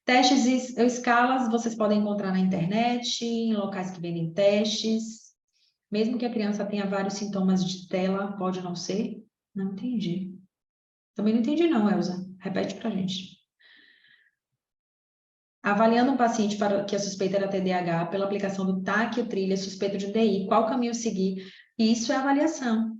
Testes e escalas vocês podem encontrar na internet, em locais que vendem testes. Mesmo que a criança tenha vários sintomas de tela, pode não ser? Não entendi. Também não entendi não, Elza. Repete pra gente. Avaliando um paciente para que a suspeita era TDAH pela aplicação do TAC ou trilha suspeito de DI, qual caminho seguir? Isso é avaliação.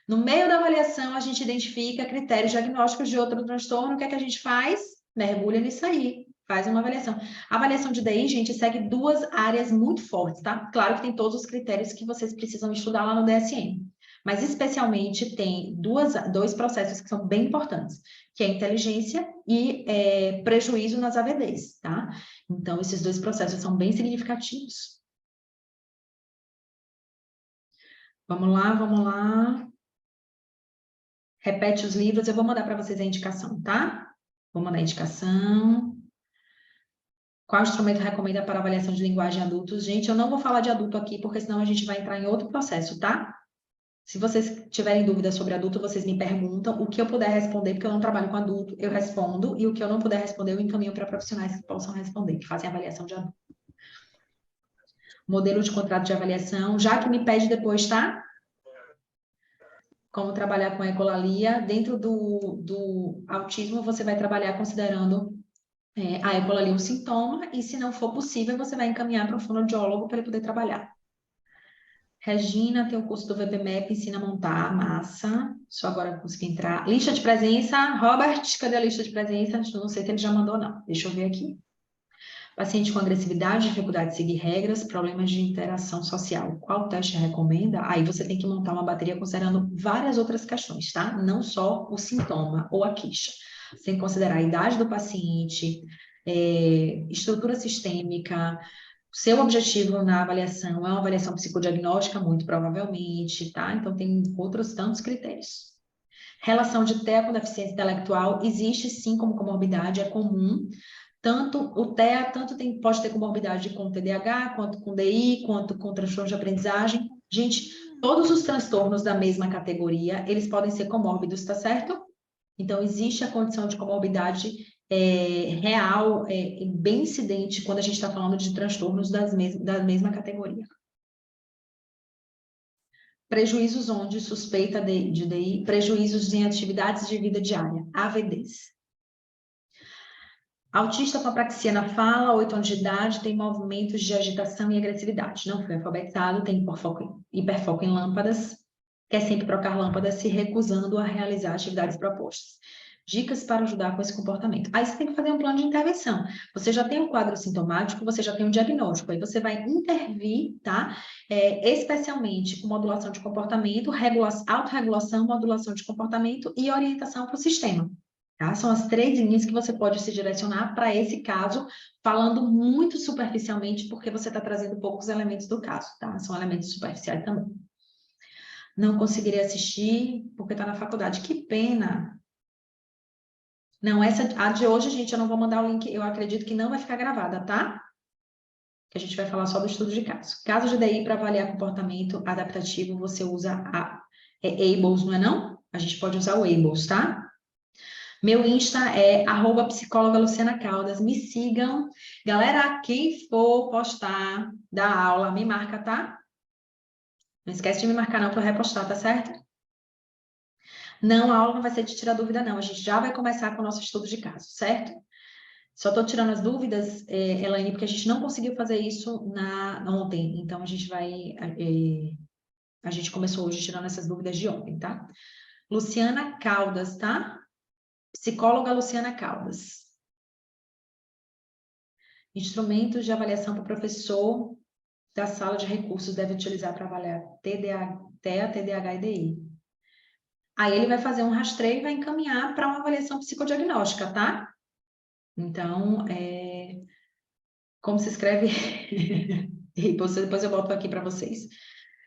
No meio da avaliação, a gente identifica critérios diagnósticos de outro transtorno. O que é que a gente faz? Mergulha nisso aí, faz uma avaliação. A avaliação de DI, gente, segue duas áreas muito fortes, tá? Claro que tem todos os critérios que vocês precisam estudar lá no DSM. Mas, especialmente, tem dois processos que são bem importantes, que é inteligência e prejuízo nas AVDs, tá? Então, esses dois processos são bem significativos. Vamos lá, vamos lá. Repete os livros, eu vou mandar para vocês a indicação, tá? Vou mandar a indicação. Qual instrumento recomenda para avaliação de linguagem adultos? Gente, eu não vou falar de adulto aqui, porque senão a gente vai entrar em outro processo, tá? Se vocês tiverem dúvidas sobre adulto, vocês me perguntam. O que eu puder responder, porque eu não trabalho com adulto, eu respondo. E o que eu não puder responder, eu encaminho para profissionais que possam responder, que fazem avaliação de adulto. Modelo de contrato de avaliação, já que me pede depois, tá? Como trabalhar com ecolalia. Dentro do autismo, você vai trabalhar considerando a ecolalia um sintoma, e se não for possível, você vai encaminhar para um fonoaudiólogo para ele poder trabalhar. Regina, tem o curso do VBMap, ensina a montar, massa. Só agora consegui entrar. Lista de presença. Robert, cadê a lista de presença? Não sei se ele já mandou, não. Deixa eu ver aqui. Paciente com agressividade, dificuldade de seguir regras, problemas de interação social. Qual teste recomenda? Aí você tem que montar uma bateria considerando várias outras questões, tá? Não só o sintoma ou a queixa. Você tem que considerar a idade do paciente, estrutura sistêmica. Seu objetivo na avaliação é uma avaliação psicodiagnóstica, muito provavelmente, tá? Então, tem outros tantos critérios. Relação de TEA com deficiência intelectual existe sim como comorbidade, é comum. Tanto o TEA pode ter comorbidade com TDAH, quanto com DI, quanto com transtorno de aprendizagem. Gente, todos os transtornos da mesma categoria, eles podem ser comórbidos, tá certo? Então, existe a condição de comorbidade real, bem incidente, quando a gente está falando de transtornos da mesma categoria. Prejuízos onde suspeita de DI, prejuízos em atividades de vida diária, AVDs. Autista com apraxia na fala, 8 anos de idade, tem movimentos de agitação e agressividade. Não foi alfabetizado, tem hiperfoco em lâmpadas, quer sempre trocar lâmpadas, se recusando a realizar atividades propostas. Dicas para ajudar com esse comportamento. Aí você tem que fazer um plano de intervenção. Você já tem um quadro sintomático, você já tem um diagnóstico. Aí você vai intervir, tá? Especialmente com modulação de comportamento, autorregulação, modulação de comportamento e orientação para o sistema. Tá? São as 3 linhas que você pode se direcionar para esse caso, falando muito superficialmente, porque você está trazendo poucos elementos do caso, tá? São elementos superficiais também. Não conseguirei assistir porque está na faculdade. Que pena! Não, a de hoje, gente, eu não vou mandar o link, eu acredito que não vai ficar gravada, tá? Que a gente vai falar só do estudo de caso. Caso de DI para avaliar comportamento adaptativo, você usa ABLES, não é não? A gente pode usar o ABLES, tá? Meu Insta é @psicóloga_Luciana_Caldas. Me sigam. Galera, quem for postar da aula, me marca, tá? Não esquece de me marcar não para eu repostar, tá certo? Não, a aula não vai ser de tirar dúvida, não. A gente já vai começar com o nosso estudo de caso, certo? Só estou tirando as dúvidas, Elaine, porque a gente não conseguiu fazer isso ontem. Então, a gente começou hoje tirando essas dúvidas de ontem, tá? Luciana Caldas, tá? Psicóloga Luciana Caldas. Instrumentos de avaliação para o professor da sala de recursos deve utilizar para avaliar TEA, TDAH e DI. Aí ele vai fazer um rastreio e vai encaminhar para uma avaliação psicodiagnóstica, tá? Então, como se escreve? Depois eu boto aqui para vocês.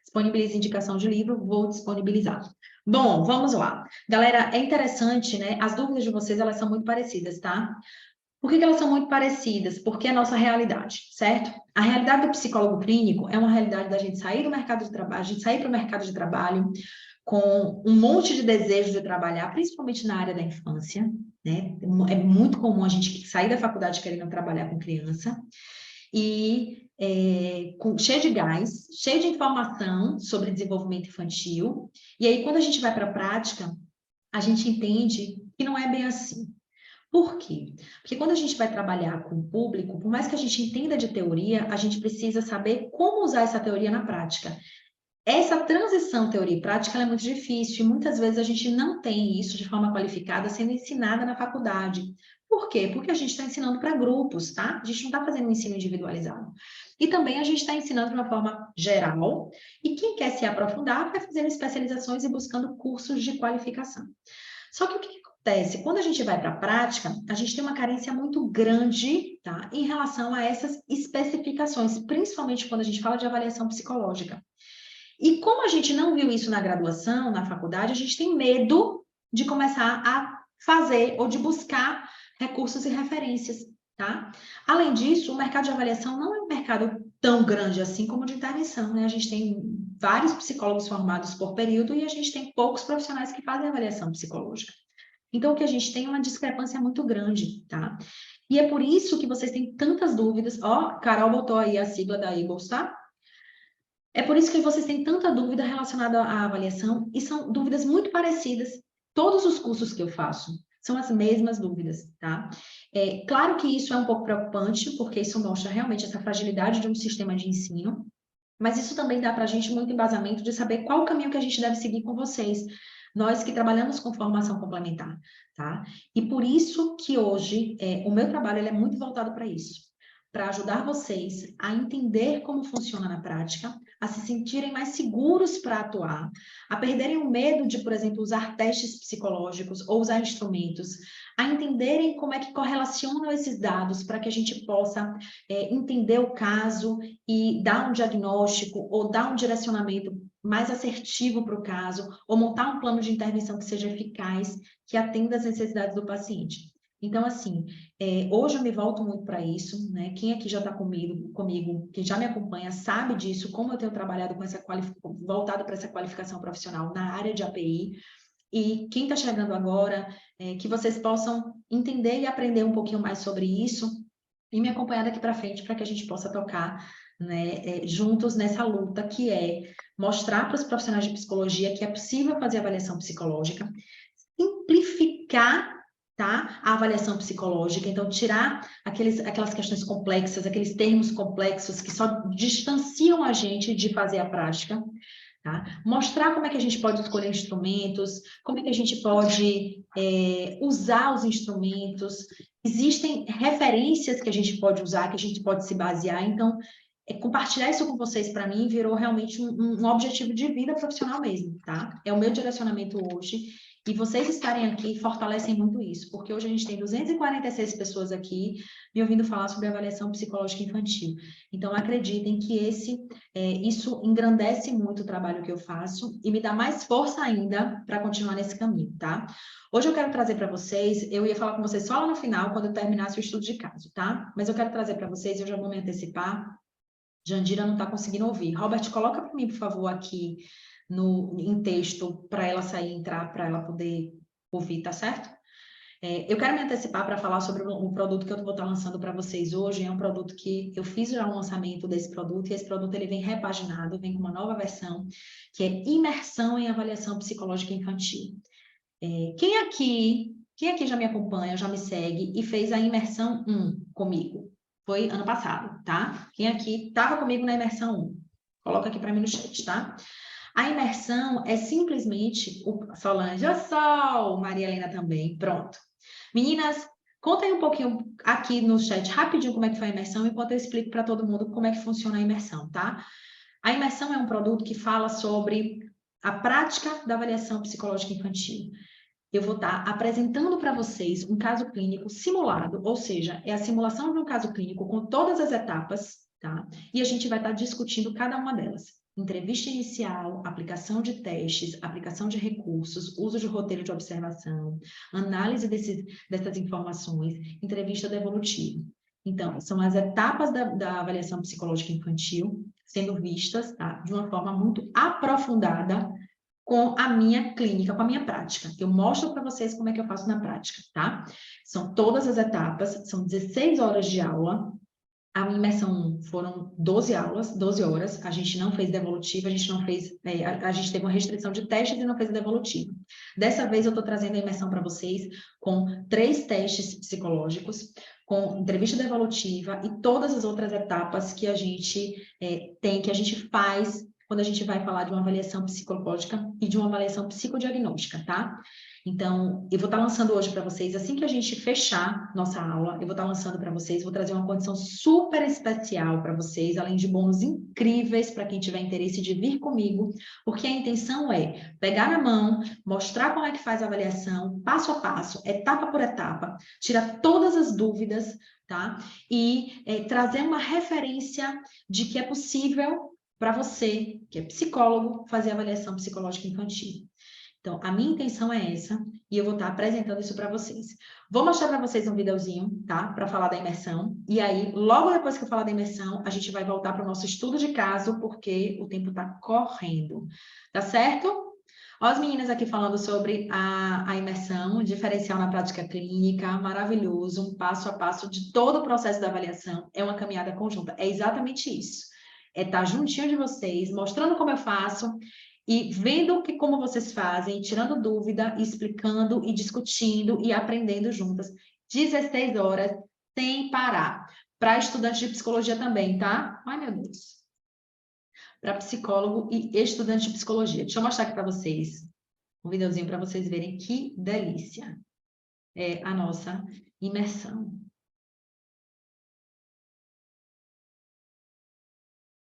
Disponibilize indicação de livro, vou disponibilizar. Bom, vamos lá. Galera, é interessante, né? As dúvidas de vocês, elas são muito parecidas, tá? Por que que elas são muito parecidas? Porque é a nossa realidade, certo? A realidade do psicólogo clínico é uma realidade da gente sair do mercado de trabalho, a gente sair para o mercado de trabalho com um monte de desejo de trabalhar, principalmente na área da infância, né? É muito comum a gente sair da faculdade querendo trabalhar com criança e cheio de gás, cheio de informação sobre desenvolvimento infantil. E aí, quando a gente vai para a prática, a gente entende que não é bem assim. Por quê? Porque quando a gente vai trabalhar com o público, por mais que a gente entenda de teoria, a gente precisa saber como usar essa teoria na prática. Essa transição teoria e prática é muito difícil e muitas vezes a gente não tem isso de forma qualificada sendo ensinada na faculdade. Por quê? Porque a gente está ensinando para grupos, tá? A gente não está fazendo um ensino individualizado. E também a gente está ensinando de uma forma geral, e quem quer se aprofundar vai fazendo especializações e buscando cursos de qualificação. Só que o que acontece? Quando a gente vai para a prática, a gente tem uma carência muito grande, tá? Em relação a essas especificações, principalmente quando a gente fala de avaliação psicológica. E como a gente não viu isso na graduação, na faculdade, a gente tem medo de começar a fazer ou de buscar recursos e referências, tá? Além disso, o mercado de avaliação não é um mercado tão grande assim como o de intervenção, né? A gente tem vários psicólogos formados por período e a gente tem poucos profissionais que fazem avaliação psicológica. Então, o que a gente tem é uma discrepância muito grande, tá? E é por isso que vocês têm tantas dúvidas. Ó, Carol botou aí a sigla da Eagles, tá? É por isso que vocês têm tanta dúvida relacionada à avaliação e são dúvidas muito parecidas. Todos os cursos que eu faço são as mesmas dúvidas, tá? É claro que isso é um pouco preocupante, porque isso mostra realmente essa fragilidade de um sistema de ensino, mas isso também dá para a gente muito embasamento de saber qual o caminho que a gente deve seguir com vocês, nós que trabalhamos com formação complementar, tá? E por isso que hoje o meu trabalho ele é muito voltado para isso, para ajudar vocês a entender como funciona na prática, a se sentirem mais seguros para atuar, a perderem o medo de, por exemplo, usar testes psicológicos ou usar instrumentos, a entenderem como é que correlacionam esses dados para que a gente possa entender o caso e dar um diagnóstico ou dar um direcionamento mais assertivo para o caso, ou montar um plano de intervenção que seja eficaz, que atenda às necessidades do paciente. Então, assim, hoje eu me volto muito para isso, né? Quem aqui já está comigo, quem já me acompanha, sabe disso, como eu tenho trabalhado com voltado para essa qualificação profissional na área de API. E quem está chegando agora, que vocês possam entender e aprender um pouquinho mais sobre isso e me acompanhar daqui para frente para que a gente possa tocar, né, juntos nessa luta que é mostrar para os profissionais de psicologia que é possível fazer avaliação psicológica, simplificar, tá, a avaliação psicológica, então tirar aquelas questões complexas, aqueles termos complexos que só distanciam a gente de fazer a prática, tá? Mostrar como é que a gente pode escolher instrumentos, como é que a gente pode usar os instrumentos. Existem referências que a gente pode usar, que a gente pode se basear. Então, compartilhar isso com vocês, para mim, virou realmente um objetivo de vida profissional mesmo, tá? É o meu direcionamento hoje. E vocês estarem aqui fortalecem muito isso, porque hoje a gente tem 246 pessoas aqui me ouvindo falar sobre avaliação psicológica infantil. Então, acreditem que isso engrandece muito o trabalho que eu faço e me dá mais força ainda para continuar nesse caminho, tá? Hoje eu quero trazer para vocês, eu ia falar com vocês só lá no final, quando eu terminasse o estudo de caso, tá? Mas eu quero trazer para vocês, eu já vou me antecipar. Jandira não está conseguindo ouvir. Robert, coloca para mim, por favor, aqui em texto, para ela sair e entrar, para ela poder ouvir, tá certo? Eu quero me antecipar para falar sobre um produto que eu vou estar lançando para vocês hoje. É um produto que eu fiz já o lançamento desse produto, e esse produto ele vem repaginado, vem com uma nova versão, que é Imersão em Avaliação Psicológica Infantil. Quem aqui já me acompanha, já me segue e fez a Imersão 1 comigo? Foi ano passado, tá? Quem aqui estava comigo na Imersão 1? Coloca aqui para mim no chat, tá? A imersão é simplesmente Solange, ô Sol, Maria Helena também, pronto. Meninas, conta aí um pouquinho aqui no chat rapidinho como é que foi a imersão, enquanto eu explico para todo mundo como é que funciona a imersão, tá? A imersão é um produto que fala sobre a prática da avaliação psicológica infantil. Eu vou estar apresentando para vocês um caso clínico simulado, ou seja, é a simulação de um caso clínico com todas as etapas, tá? E a gente vai estar discutindo cada uma delas. entrevista inicial, aplicação de testes, aplicação de recursos, uso de roteiro de observação, análise dessas informações, entrevista devolutiva. Então, são as etapas da avaliação psicológica infantil sendo vistas, tá, de uma forma muito aprofundada com a minha clínica, com a minha prática. Eu mostro para vocês como é que eu faço na prática, tá? São todas as etapas, são 16 horas de aula. A imersão foram 12 aulas, 12 horas. A gente não fez devolutiva, a gente não fez... a gente teve uma restrição de testes e não fez devolutiva. Dessa vez, eu estou trazendo a imersão para vocês com 3 testes psicológicos, com entrevista devolutiva e todas as outras etapas que a gente que a gente faz quando a gente vai falar de uma avaliação psicológica e de uma avaliação psicodiagnóstica, tá? Então, eu vou estar lançando hoje para vocês, assim que a gente fechar nossa aula, eu vou estar lançando para vocês, vou trazer uma condição super especial para vocês, além de bônus incríveis para quem tiver interesse de vir comigo, porque a intenção é pegar na mão, mostrar como é que faz a avaliação, passo a passo, etapa por etapa, tirar todas as dúvidas, tá? E trazer uma referência de que é possível para você, que é psicólogo, fazer avaliação psicológica infantil. Então, a minha intenção é essa, e eu vou estar apresentando isso para vocês. Vou mostrar para vocês um videozinho, tá? Para falar da imersão. E aí, logo depois que eu falar da imersão, a gente vai voltar para o nosso estudo de caso, porque o tempo está correndo. Tá certo? Ó, as meninas aqui falando sobre a imersão, diferencial na prática clínica, maravilhoso, um passo a passo de todo o processo da avaliação. É uma caminhada conjunta. É exatamente isso. É estar juntinho de vocês, mostrando como eu faço, e vendo como vocês fazem, tirando dúvida, explicando e discutindo e aprendendo juntas. 16 horas sem parar. Para estudantes de psicologia também, tá? Ai, meu Deus. Para psicólogo e estudante de psicologia. Deixa eu mostrar aqui para vocês um videozinho para vocês verem que delícia é a nossa imersão.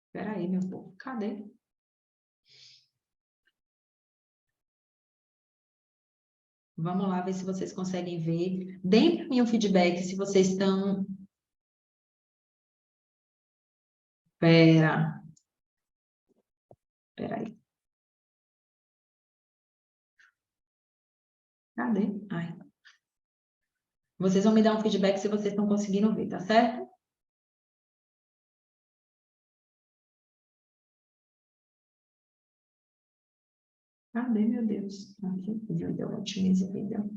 Espera aí, meu povo. Cadê? Vamos lá ver se vocês conseguem ver. Deem para mim um feedback se vocês estão... Espera aí. Cadê? Ai. Vocês vão me dar um feedback se vocês estão conseguindo ver, tá certo? Cadê, meu Deus? Aqui, vídeo, otimize vídeo.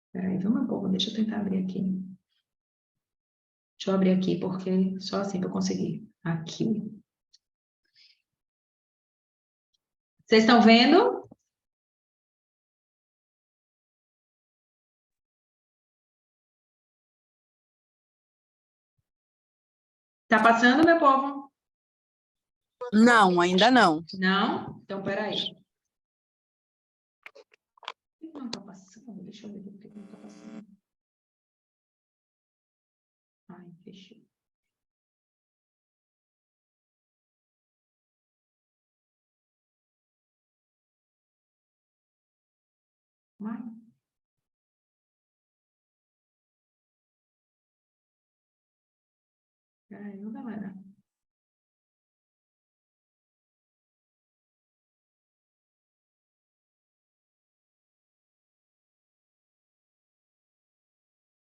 Espera aí, vamos um pouco, deixa eu tentar abrir aqui. Deixa eu abrir aqui, porque só assim que eu conseguir. Aqui. Vocês estão vendo? Tá passando, meu povo? Não, ainda não. Não? Então, peraí. Por que não tá passando? Deixa eu ver por que não tá passando. Ai, fechei. Ai. Peraí, viu, galera?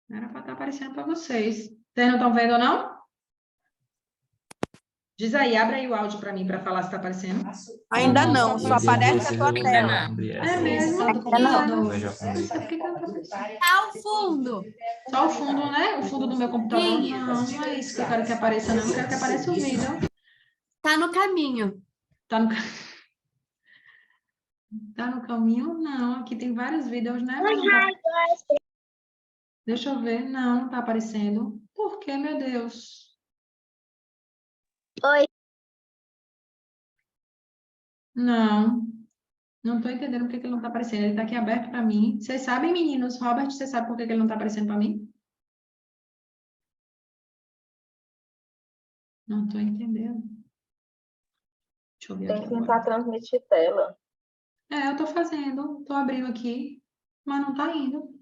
Era para estar aparecendo para vocês. Vocês não estão vendo, não? Diz aí, abre aí o áudio para mim para falar se está aparecendo. Ainda Não, não, só aparece a tua tela. É mesmo? Não sei por que não tá aparecendo. Tá ao fundo. Só o fundo, né? O fundo do meu computador. Não, não é isso que eu quero que apareça, não. Eu quero que apareça o vídeo. Tá no caminho. Tá no, tá no caminho? Não, aqui tem vários vídeos, né? Mas não tá... Deixa eu ver. Não, não tá aparecendo. Por quê, meu Deus? Oi. Não, não tô entendendo por que ele não tá aparecendo. Ele tá aqui aberto para mim. Vocês sabem, meninos? Robert, você sabe por que ele não tá aparecendo para mim? Não tô entendendo. Deixa eu ver Tem aqui que agora. tentar transmitir tela. Eu tô fazendo. Tô abrindo aqui, mas não tá indo.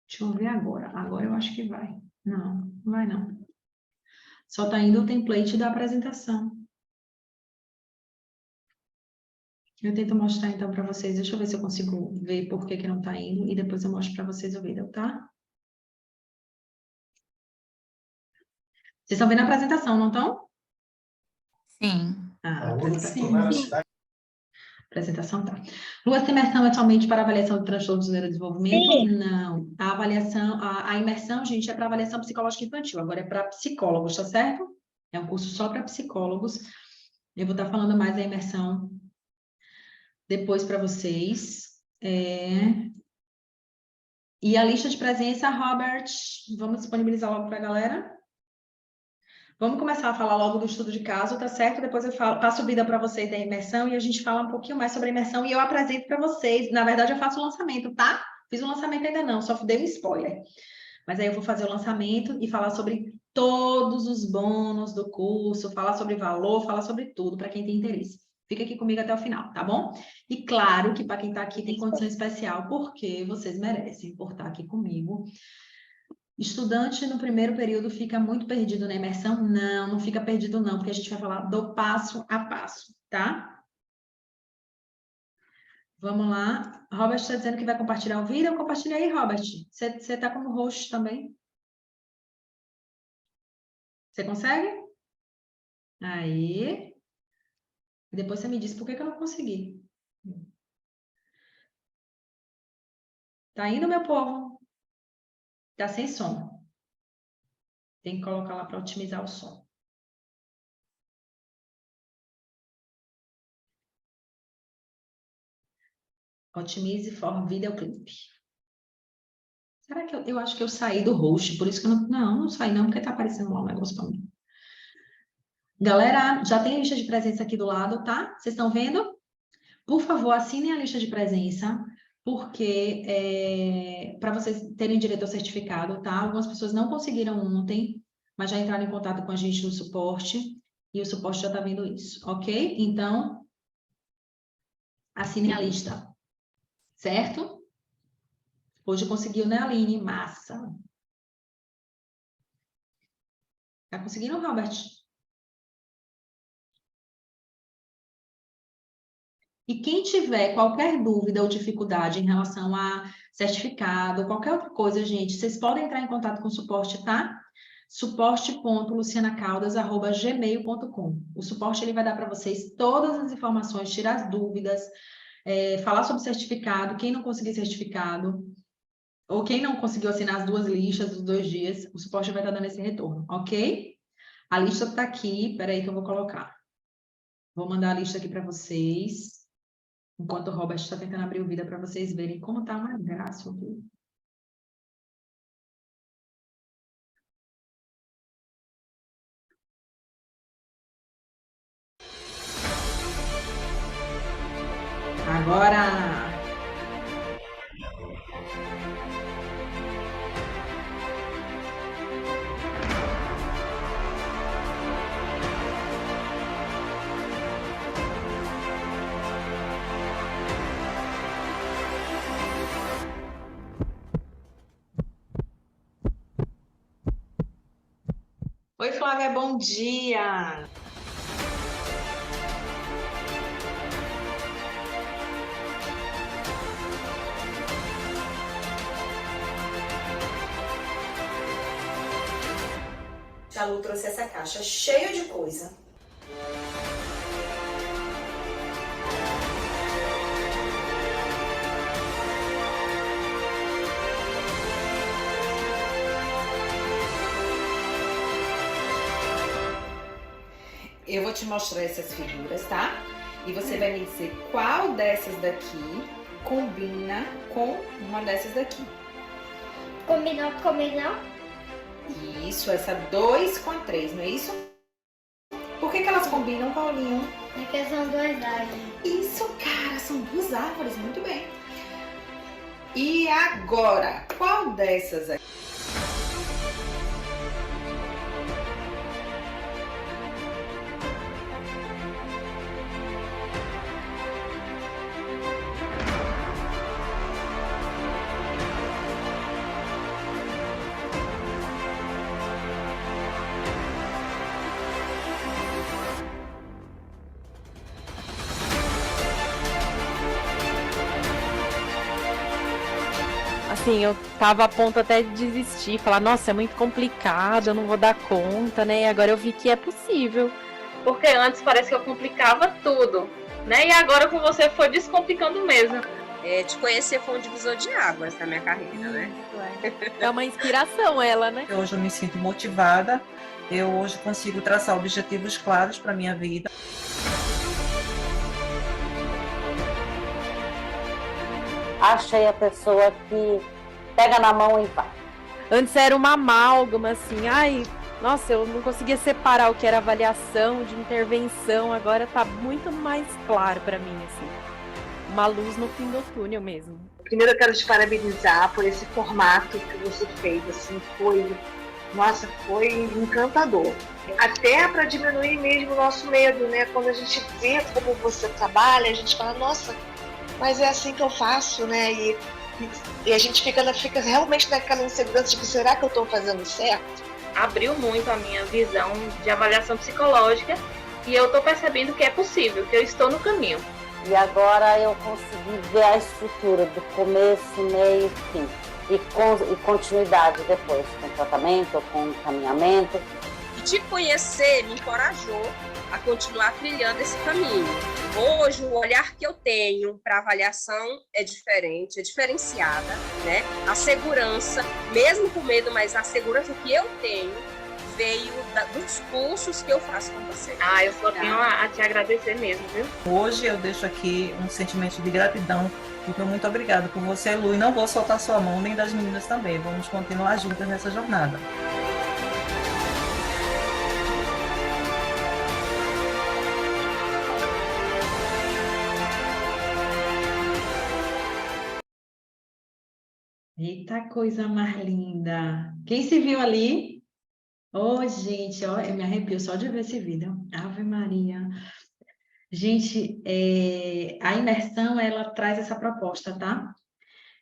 Deixa eu ver agora. Agora eu acho que vai. Não, não vai não. Só está indo o template da apresentação. Eu tento mostrar então para vocês. Deixa eu ver se eu consigo ver por que não está indo e depois eu mostro para vocês o vídeo, tá? Vocês estão vendo a apresentação, não estão? Sim. Ah, Sim. apresentação tá. Lua de imersão é somente para avaliação de transtornos do neurodesenvolvimento? Não. A avaliação, a imersão, gente, é para avaliação psicológica infantil. Agora é para psicólogos, tá certo? É um curso só para psicólogos. Eu vou estar falando mais da imersão depois para vocês. E a lista de presença, Robert, vamos disponibilizar logo para a galera? Vamos começar a falar logo do estudo de caso, tá certo? Depois eu passo vida para vocês da imersão e a gente fala um pouquinho mais sobre a imersão e eu apresento para vocês. Na verdade, eu faço o lançamento, tá? Fiz o lançamento ainda não, só dei um spoiler. Mas aí eu vou fazer o lançamento e falar sobre todos os bônus do curso, falar sobre valor, falar sobre tudo para quem tem interesse. Fica aqui comigo até o final, tá bom? E claro que para quem está aqui tem condição especial, porque vocês merecem por estar aqui comigo. Estudante no primeiro período fica muito perdido na imersão? Não, não fica perdido não, porque a gente vai falar do passo a passo, tá? Vamos lá. Robert está dizendo que vai compartilhar o vídeo. Compartilha aí, Robert. Você está como host também? Você consegue? Aí. Depois você me diz por que eu não consegui. Tá indo, meu povo? Tá sem som. Tem que colocar lá para otimizar o som. Otimize for videoclip. Será que eu acho que eu saí do host, por isso que eu não saí não, porque tá aparecendo lá um negócio para mim. Galera, já tem a lista de presença aqui do lado, tá? Vocês estão vendo? Por favor, assinem a lista de presença, porque para vocês terem direito ao certificado, tá? Algumas pessoas não conseguiram ontem, mas já entraram em contato com a gente no suporte, e o suporte já está vendo isso, ok? Então, assinem a lista, certo? Hoje conseguiu, né, Aline? Massa. Tá conseguindo, Robert? E quem tiver qualquer dúvida ou dificuldade em relação a certificado, qualquer outra coisa, gente, vocês podem entrar em contato com o suporte, tá? suporte.lucianacaldas@gmail.com. O suporte ele vai dar para vocês todas as informações, tirar as dúvidas, falar sobre certificado, quem não conseguir certificado, ou quem não conseguiu assinar as duas listas dos 2 dias, o suporte vai estar dando esse retorno, ok? A lista está aqui, peraí que eu vou colocar. Vou mandar a lista aqui para vocês. Enquanto o Robert está tentando abrir o vídeo para vocês verem como tá uma graça aqui. Agora! Oi, Flávia, bom dia! A Lu trouxe essa caixa cheia de coisa. Eu vou te mostrar essas figuras, tá? E você vai me dizer qual dessas daqui combina com uma dessas daqui. Combinou, combinou? Isso, essa 2 com a 3, não é isso? Por que elas combinam, Paulinho? Porque são 2 árvores. Isso, cara, são 2 árvores, muito bem. E agora, qual dessas aqui? assim, eu tava a ponto até de desistir, falar, nossa, é muito complicado, eu não vou dar conta, né? E agora eu vi que é possível. Porque antes parece que eu complicava tudo, né? E agora com você foi descomplicando mesmo. Te conhecer foi um divisor de águas na minha carreira, né? É uma inspiração ela, né? Hoje eu me sinto motivada, eu hoje consigo traçar objetivos claros para minha vida. Achei a pessoa que pega na mão e vai. Antes era uma amálgama, assim, ai, nossa, eu não conseguia separar o que era avaliação de intervenção, agora tá muito mais claro para mim, assim. Uma luz no fim do túnel mesmo. Primeiro eu quero te parabenizar por esse formato que você fez, assim, foi encantador. Até para diminuir mesmo o nosso medo, né? Quando a gente vê como você trabalha, a gente fala, nossa, mas é assim que eu faço, né? E a gente fica realmente naquela insegurança de será que eu estou fazendo certo? Abriu muito a minha visão de avaliação psicológica e eu estou percebendo que é possível, que eu estou no caminho. E agora eu consegui ver a estrutura do começo, meio e fim. E continuidade depois, com tratamento, com encaminhamento. E te conhecer me encorajou a continuar trilhando esse caminho. Hoje, o olhar que eu tenho para avaliação é diferente, é diferenciada, né? A segurança, mesmo com medo, mas a segurança que eu tenho veio dos cursos que eu faço com você. Eu só tenho a te agradecer mesmo, viu? Hoje eu deixo aqui um sentimento de gratidão, porque muito obrigada por você, Lu, e não vou soltar sua mão, nem das meninas também. Vamos continuar juntas nessa jornada. Eita, coisa mais linda! Quem se viu ali? Gente, ó, eu me arrepio só de ver esse vídeo. Ave Maria. Gente, a imersão, ela traz essa proposta, tá?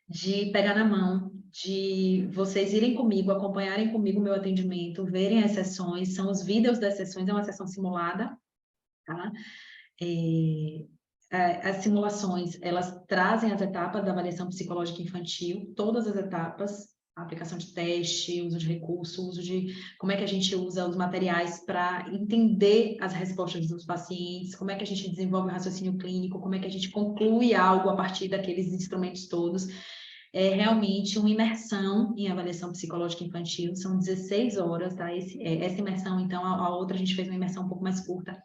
De pegar na mão, de vocês irem comigo, acompanharem comigo o meu atendimento, verem as sessões, são os vídeos das sessões, é uma sessão simulada, tá? As simulações, elas trazem as etapas da avaliação psicológica infantil, todas as etapas, a aplicação de teste, uso de recurso, uso de como é que a gente usa os materiais para entender as respostas dos pacientes, como é que a gente desenvolve o raciocínio clínico, como é que a gente conclui algo a partir daqueles instrumentos todos. É realmente uma imersão em avaliação psicológica infantil, são 16 horas, tá? Essa imersão, então, a outra a gente fez uma imersão um pouco mais curta.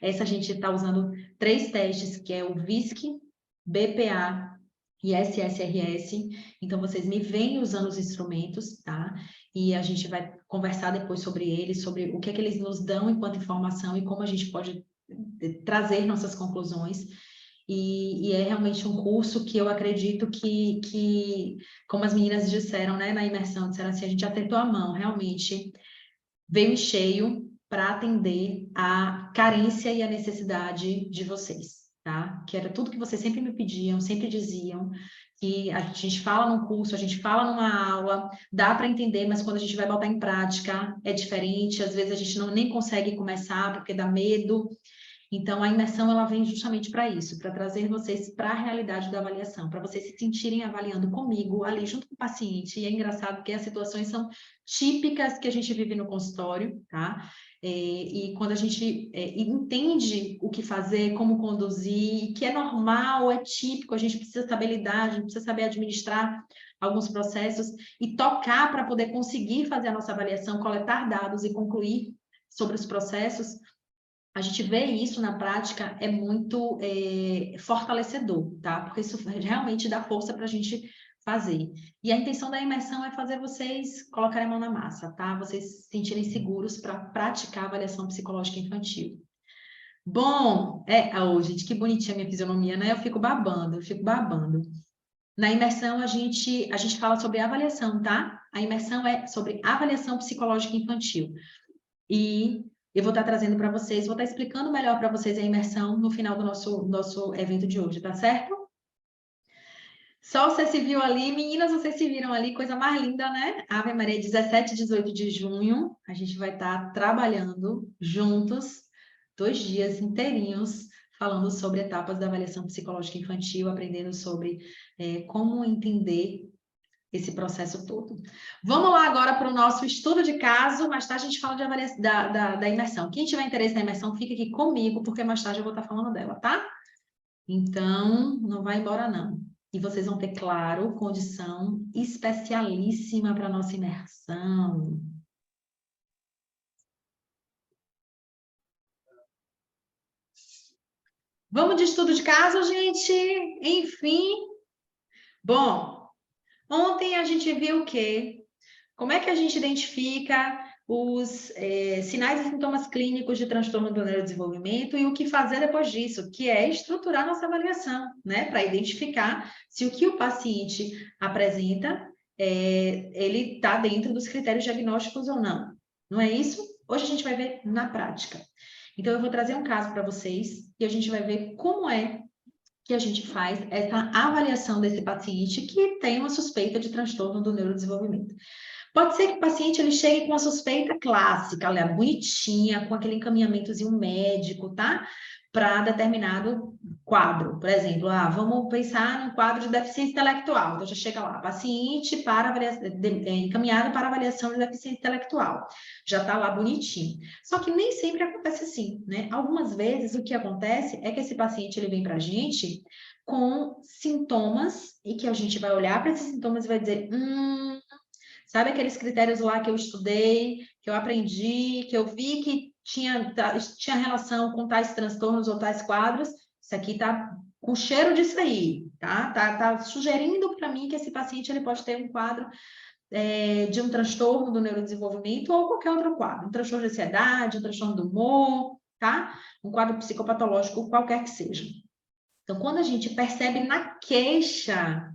Essa a gente está usando 3 testes, que é o VISC, BPA e SSRS. Então, vocês me veem usando os instrumentos, tá? E a gente vai conversar depois sobre eles, sobre o que é que eles nos dão enquanto informação e como a gente pode trazer nossas conclusões. E é realmente um curso que eu acredito que, como as meninas disseram, né, na imersão, disseram assim, a gente apertou a mão, realmente veio em cheio para atender a carência e a necessidade de vocês, tá? Que era tudo que vocês sempre me pediam, sempre diziam, que a gente fala num curso, a gente fala numa aula, dá para entender, mas quando a gente vai botar em prática é diferente, às vezes a gente nem consegue começar porque dá medo. Então, a imersão, ela vem justamente para isso, para trazer vocês para a realidade da avaliação, para vocês se sentirem avaliando comigo, ali junto com o paciente. E é engraçado porque as situações são típicas que a gente vive no consultório, tá? E quando a gente entende o que fazer, como conduzir, que é normal, é típico, a gente precisa saber lidar, a gente precisa saber administrar alguns processos e tocar para poder conseguir fazer a nossa avaliação, coletar dados e concluir sobre os processos. A gente vê isso na prática, é muito fortalecedor, tá? Porque isso realmente dá força para a gente fazer. E a intenção da imersão é fazer vocês colocarem a mão na massa, tá? Vocês se sentirem seguros para praticar a avaliação psicológica infantil. Bom, gente, que bonitinha a minha fisionomia, né? Eu fico babando. Na imersão, a gente fala sobre avaliação, tá? A imersão é sobre avaliação psicológica infantil. E eu vou estar trazendo para vocês, vou estar explicando melhor para vocês a imersão no final do nosso evento de hoje, tá certo? Só você se viu ali, meninas, vocês se viram ali, coisa mais linda, né? Ave Maria, 17 e 18 de junho, a gente vai estar trabalhando juntos, 2 dias inteirinhos, falando sobre etapas da avaliação psicológica infantil, aprendendo sobre como entender esse processo todo. Vamos lá agora para o nosso estudo de caso, mais tarde a gente fala de da imersão. Quem tiver interesse na imersão, fica aqui comigo, porque mais tarde eu vou estar falando dela, tá? Então, não vai embora não. E vocês vão ter, claro, condição especialíssima para a nossa imersão. Vamos de estudo de caso, gente? Enfim. Bom, ontem a gente viu o quê? Como é que a gente identifica os sinais e sintomas clínicos de transtorno do neurodesenvolvimento e o que fazer depois disso, que é estruturar nossa avaliação, né? Para identificar se o que o paciente apresenta, ele está dentro dos critérios diagnósticos ou não. Não é isso? Hoje a gente vai ver na prática. Então, eu vou trazer um caso para vocês e a gente vai ver como é que a gente faz essa avaliação desse paciente que tem uma suspeita de transtorno do neurodesenvolvimento. Pode ser que o paciente ele chegue com uma suspeita clássica, ela é bonitinha, com aquele encaminhamentozinho médico, tá? Para determinado quadro. Por exemplo, vamos pensar num quadro de deficiência intelectual. Então, já chega lá, paciente para encaminhado para avaliação de deficiência intelectual. Já está lá bonitinho. Só que nem sempre acontece assim, né? Algumas vezes, o que acontece é que esse paciente ele vem para a gente com sintomas e que a gente vai olhar para esses sintomas e vai dizer, sabe aqueles critérios lá que eu estudei, que eu aprendi, que eu vi que tinha relação com tais transtornos ou tais quadros? Isso aqui está com cheiro disso aí, tá? Tá sugerindo para mim que esse paciente ele pode ter um quadro de um transtorno do neurodesenvolvimento ou qualquer outro quadro. Um transtorno de ansiedade, um transtorno do humor, tá? Um quadro psicopatológico, qualquer que seja. Então, quando a gente percebe na queixa,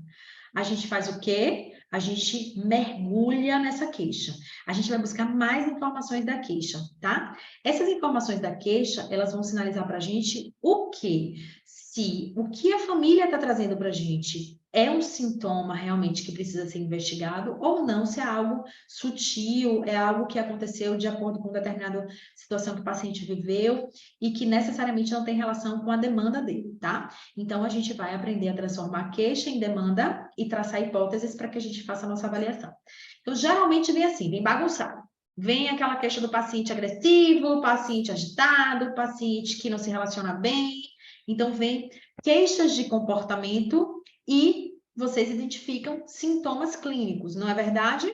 a gente faz o quê? A gente mergulha nessa queixa. A gente vai buscar mais informações da queixa, tá? Essas informações da queixa, elas vão sinalizar para a gente o quê? Se o que a família está trazendo para a gente é um sintoma realmente que precisa ser investigado ou não, se é algo sutil, é algo que aconteceu de acordo com determinada situação que o paciente viveu e que necessariamente não tem relação com a demanda dele, tá? Então, a gente vai aprender a transformar a queixa em demanda e traçar hipóteses para que a gente faça a nossa avaliação. Então, geralmente vem assim, vem bagunçado. Vem aquela queixa do paciente agressivo, paciente agitado, paciente que não se relaciona bem. Então, vem queixas de comportamento e vocês identificam sintomas clínicos, não é verdade?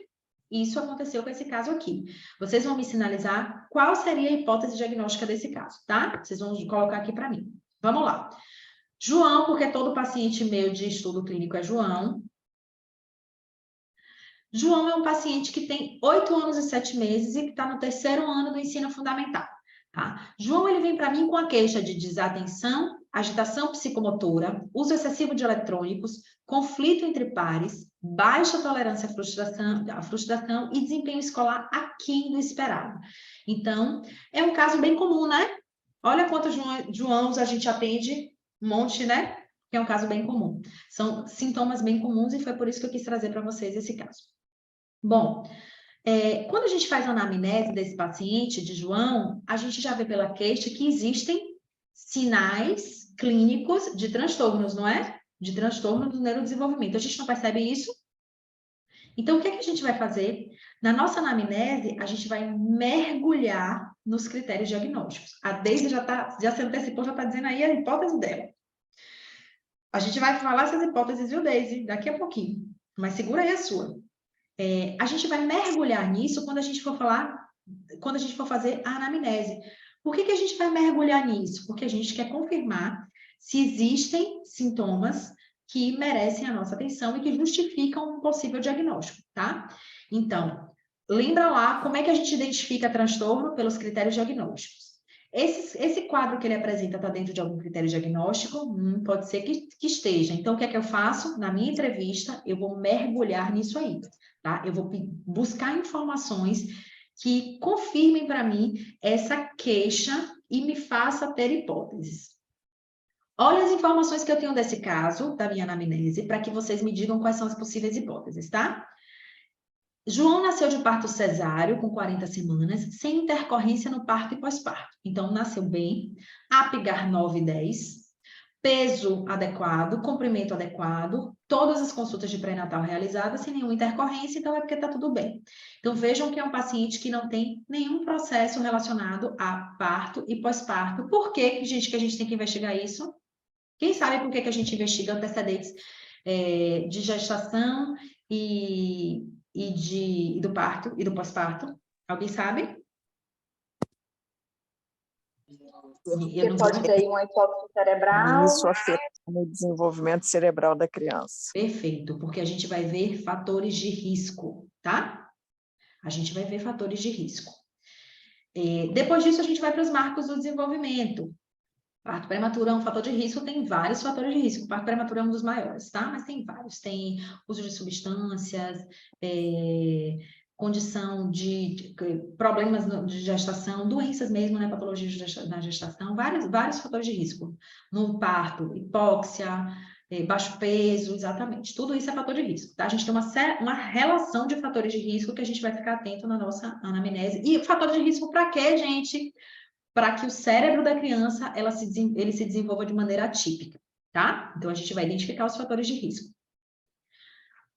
Isso aconteceu com esse caso aqui. Vocês vão me sinalizar qual seria a hipótese diagnóstica desse caso, tá? Vocês vão colocar aqui para mim. Vamos lá. João, porque todo paciente meu de estudo clínico é João. João é um paciente que tem 8 anos e 7 meses e que está no 3º ano do ensino fundamental. Tá? João ele vem para mim com a queixa de desatenção, agitação psicomotora, uso excessivo de eletrônicos, conflito entre pares, baixa tolerância à frustração e desempenho escolar aquém do esperado. Então, é um caso bem comum, né? Olha quantos Joãos a gente atende, um monte, né? Que é um caso bem comum. São sintomas bem comuns e foi por isso que eu quis trazer para vocês esse caso. Bom, quando a gente faz a anamnese desse paciente, de João, a gente já vê pela queixa que existem sinais clínicos de transtornos, não é? De transtorno do neurodesenvolvimento. A gente não percebe isso? Então, o que é que a gente vai fazer? Na nossa anamnese, a gente vai mergulhar nos critérios diagnósticos. A Deise já se antecipou, já está dizendo aí a hipótese dela. A gente vai falar essas hipóteses, viu, Deise? Daqui a pouquinho. Mas segura aí a sua. A gente vai mergulhar nisso quando a gente for fazer a anamnese. Por que a gente vai mergulhar nisso? Porque a gente quer confirmar se existem sintomas que merecem a nossa atenção e que justificam um possível diagnóstico, tá? Então, lembra lá como é que a gente identifica transtorno pelos critérios diagnósticos. Esse quadro que ele apresenta está dentro de algum critério diagnóstico? Pode ser que esteja. Então, o que é que eu faço? Na minha entrevista, eu vou mergulhar nisso aí, tá? Eu vou buscar informações que confirmem para mim essa queixa e me faça ter hipóteses. Olha as informações que eu tenho desse caso, da minha anamnese, para que vocês me digam quais são as possíveis hipóteses, tá? João nasceu de parto cesáreo, com 40 semanas, sem intercorrência no parto e pós-parto. Então, nasceu bem, Apgar 9 e 10, peso adequado, comprimento adequado, todas as consultas de pré-natal realizadas sem nenhuma intercorrência, então é porque está tudo bem. Então, vejam que é um paciente que não tem nenhum processo relacionado a parto e pós-parto. Por que, gente, que a gente tem que investigar isso? Quem sabe por que a gente investiga antecedentes de gestação e do parto e do pós-parto? Alguém sabe? Porque pode ter uma hipóxia cerebral. Isso afeta o desenvolvimento cerebral da criança. Perfeito, porque a gente vai ver fatores de risco, tá? A gente vai ver fatores de risco. Depois disso, a gente vai para os marcos do desenvolvimento. Parto prematuro é um fator de risco, tem vários fatores de risco. Parto prematuro é um dos maiores, tá? Mas tem vários. Tem uso de substâncias, condição de problemas de gestação, doenças mesmo, né? Patologias na gestação, vários fatores de risco. No parto, hipóxia, baixo peso, exatamente. Tudo isso é fator de risco, tá? A gente tem uma relação de fatores de risco que a gente vai ficar atento na nossa anamnese. E fator de risco para quê, gente? Para que o cérebro da criança ele se desenvolva de maneira atípica, tá? Então, a gente vai identificar os fatores de risco.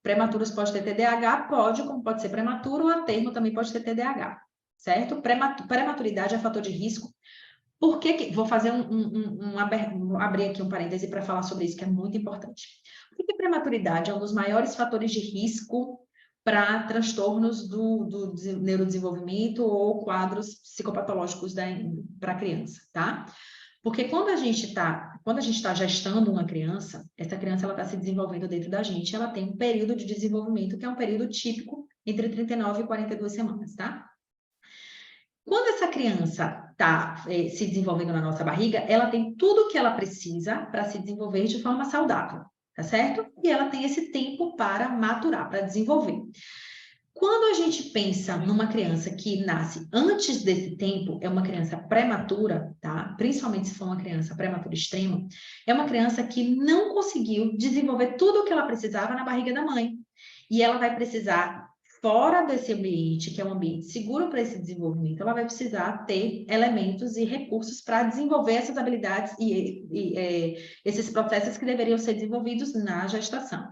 Prematuros pode ter TDAH? Pode, como pode ser prematuro, ou a termo também pode ter TDAH, certo? Prematuridade é fator de risco. Por que vou fazer abrir aqui um parêntese para falar sobre isso, que é muito importante. Por que prematuridade é um dos maiores fatores de risco para transtornos do neurodesenvolvimento ou quadros psicopatológicos para a criança, tá? Porque quando a gente está gestando uma criança, essa criança está se desenvolvendo dentro da gente, ela tem um período de desenvolvimento que é um período típico entre 39 e 42 semanas, tá? Quando essa criança está se desenvolvendo na nossa barriga, ela tem tudo o que ela precisa para se desenvolver de forma saudável, tá certo? E ela tem esse tempo para maturar, para desenvolver. Quando a gente pensa numa criança que nasce antes desse tempo, é uma criança prematura, tá? Principalmente se for uma criança prematura extrema, é uma criança que não conseguiu desenvolver tudo o que ela precisava na barriga da mãe. E ela vai precisar, fora desse ambiente, que é um ambiente seguro para esse desenvolvimento, ela vai precisar ter elementos e recursos para desenvolver essas habilidades e esses processos que deveriam ser desenvolvidos na gestação.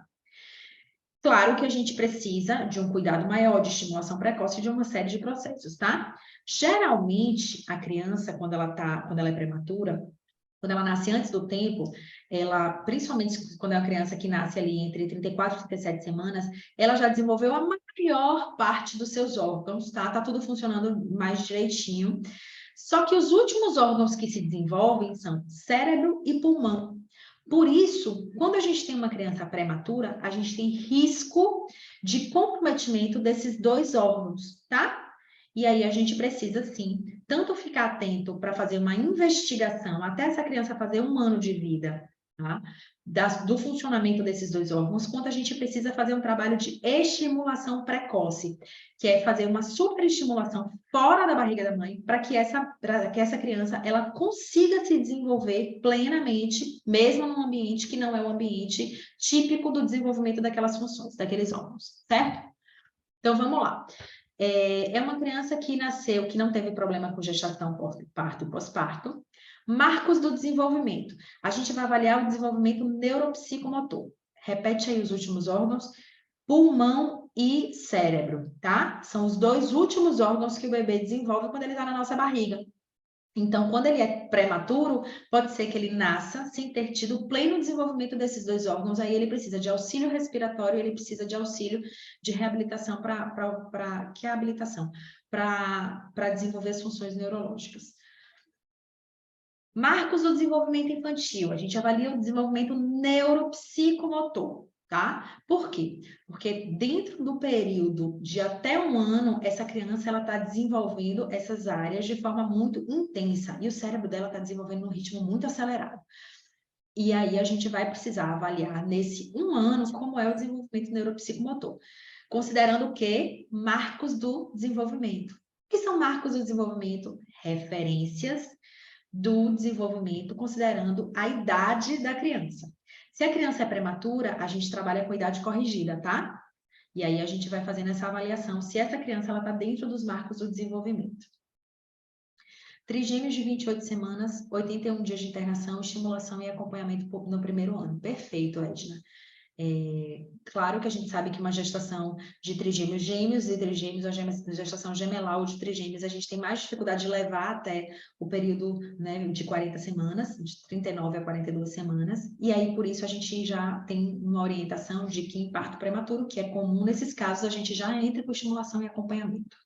Claro que a gente precisa de um cuidado maior, de estimulação precoce, de uma série de processos, tá? Geralmente, a criança, quando ela é prematura, quando ela nasce antes do tempo, principalmente quando é uma criança que nasce ali entre 34 e 37 semanas, ela já desenvolveu a maior parte dos seus órgãos, tá? Tá tudo funcionando mais direitinho. Só que os últimos órgãos que se desenvolvem são cérebro e pulmão. Por isso, quando a gente tem uma criança prematura, a gente tem risco de comprometimento desses dois órgãos, tá? E aí a gente precisa, sim, tanto ficar atento para fazer uma investigação até essa criança fazer 1 ano de vida, tá? Do funcionamento desses dois órgãos, quanto a gente precisa fazer um trabalho de estimulação precoce, que é fazer uma superestimulação fora da barriga da mãe, para que essa criança ela consiga se desenvolver plenamente, mesmo num ambiente que não é um ambiente típico do desenvolvimento daquelas funções, daqueles órgãos, certo? Então, vamos lá. É uma criança que nasceu, que não teve problema com gestação, parto e pós-parto. Marcos do desenvolvimento. A gente vai avaliar o desenvolvimento neuropsicomotor. Repete aí os últimos órgãos. Pulmão e cérebro, tá? São os dois últimos órgãos que o bebê desenvolve quando ele está na nossa barriga. Então, quando ele é prematuro, pode ser que ele nasça sem ter tido o pleno desenvolvimento desses dois órgãos, aí ele precisa de auxílio respiratório, ele precisa de auxílio de reabilitação para desenvolver as funções neurológicas. Marcos do desenvolvimento infantil. A gente avalia o desenvolvimento neuropsicomotor, tá? Por quê? Porque dentro do período de até 1 ano, essa criança ela está desenvolvendo essas áreas de forma muito intensa e o cérebro dela está desenvolvendo num ritmo muito acelerado. E aí a gente vai precisar avaliar nesse 1 ano como é o desenvolvimento neuropsicomotor, considerando o quê? Marcos do desenvolvimento. O que são marcos do desenvolvimento? Referências do desenvolvimento, considerando a idade da criança. Se a criança é prematura, a gente trabalha com idade corrigida, tá? E aí a gente vai fazendo essa avaliação, se essa criança está dentro dos marcos do desenvolvimento. Trigêmeos de 28 semanas, 81 dias de internação, estimulação e acompanhamento no primeiro ano. Perfeito, Edna. Claro que a gente sabe que uma gestação de trigêmeos gêmeos e trigêmeos, a gestação gemelar ou de trigêmeos, a gente tem mais dificuldade de levar até o período, né, de 40 semanas, de 39 a 42 semanas, e aí por isso a gente já tem uma orientação de que em parto prematuro, que é comum nesses casos, a gente já entra com estimulação e acompanhamento.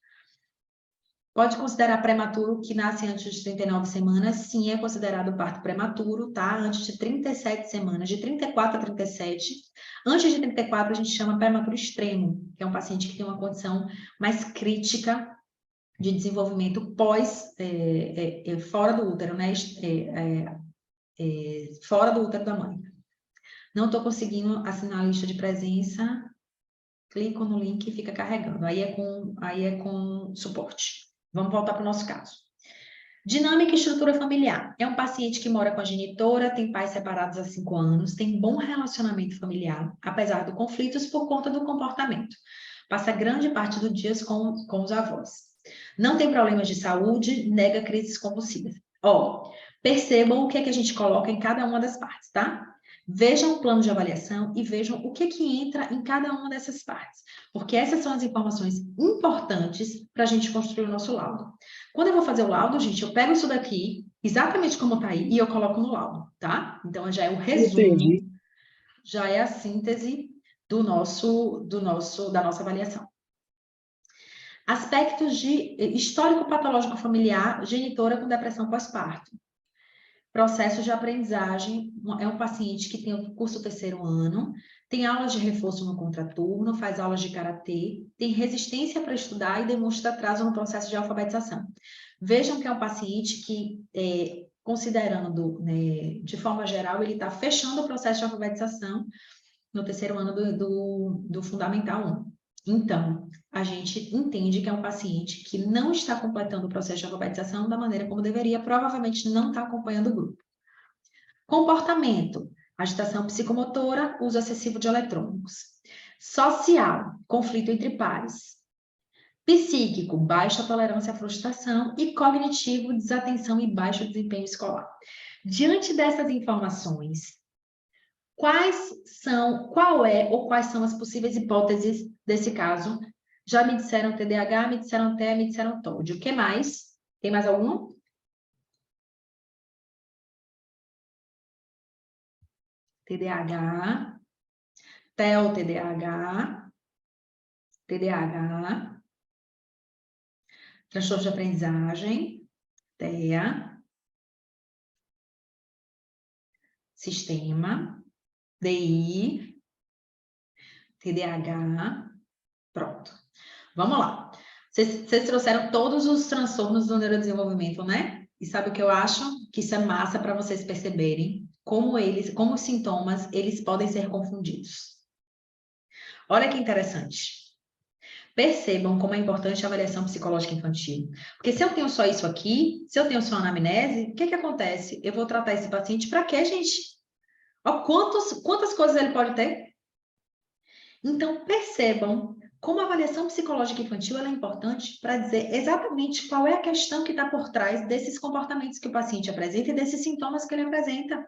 Pode considerar prematuro que nasce antes de 39 semanas, sim, é considerado parto prematuro, tá? Antes de 37 semanas, de 34 a 37. Antes de 34, a gente chama prematuro extremo, que é um paciente que tem uma condição mais crítica de desenvolvimento fora do útero, né? Fora do útero da mãe. Não estou conseguindo assinar a lista de presença. Clico no link e fica carregando. Aí é com suporte. Vamos voltar para o nosso caso. Dinâmica e estrutura familiar. É um paciente que mora com a genitora, tem pais separados há 5 anos, tem bom relacionamento familiar, apesar de conflitos por conta do comportamento. Passa grande parte do dia com os avós. Não tem problemas de saúde, nega crises convulsivas. Percebam o que é que a gente coloca em cada uma das partes, tá? Vejam o plano de avaliação e vejam o que entra em cada uma dessas partes, porque essas são as informações importantes para a gente construir o nosso laudo. Quando eu vou fazer o laudo, gente, eu pego isso daqui, exatamente como está aí, e eu coloco no laudo, tá? Então, já é o resumo, já é a síntese da nossa avaliação. Aspectos de histórico patológico familiar, genitora com depressão pós-parto. Processo de aprendizagem, é um paciente que tem o curso 3º ano, tem aulas de reforço no contraturno, faz aulas de karatê, tem resistência para estudar e demonstra atraso no processo de alfabetização. Vejam que é um paciente que, considerando, né, de forma geral, ele está fechando o processo de alfabetização no 3º ano do Fundamental 1. Então, a gente entende que é um paciente que não está completando o processo de alfabetização da maneira como deveria, provavelmente não está acompanhando o grupo. Comportamento, agitação psicomotora, uso excessivo de eletrônicos. Social, conflito entre pares. Psíquico, baixa tolerância à frustração. E cognitivo, desatenção e baixo desempenho escolar. Diante dessas informações, quais são as possíveis hipóteses desse caso? Já me disseram TDAH, me disseram TEA, me disseram TOD. O que mais? Tem mais algum? TDAH, TEL, TDAH, transtorno de aprendizagem, TEA, sistema, DI, TDAH, pronto. Vamos lá. Vocês trouxeram todos os transtornos do neurodesenvolvimento, né? E sabe o que eu acho? Que isso é massa para vocês perceberem como os sintomas, eles podem ser confundidos. Olha que interessante. Percebam como é importante a avaliação psicológica infantil. Porque se eu tenho só isso aqui, se eu tenho só anamnese, o que acontece? Eu vou tratar esse paciente para quê, gente? Ó, quantas coisas ele pode ter? Então, percebam como a avaliação psicológica infantil ela é importante para dizer exatamente qual é a questão que está por trás desses comportamentos que o paciente apresenta e desses sintomas que ele apresenta.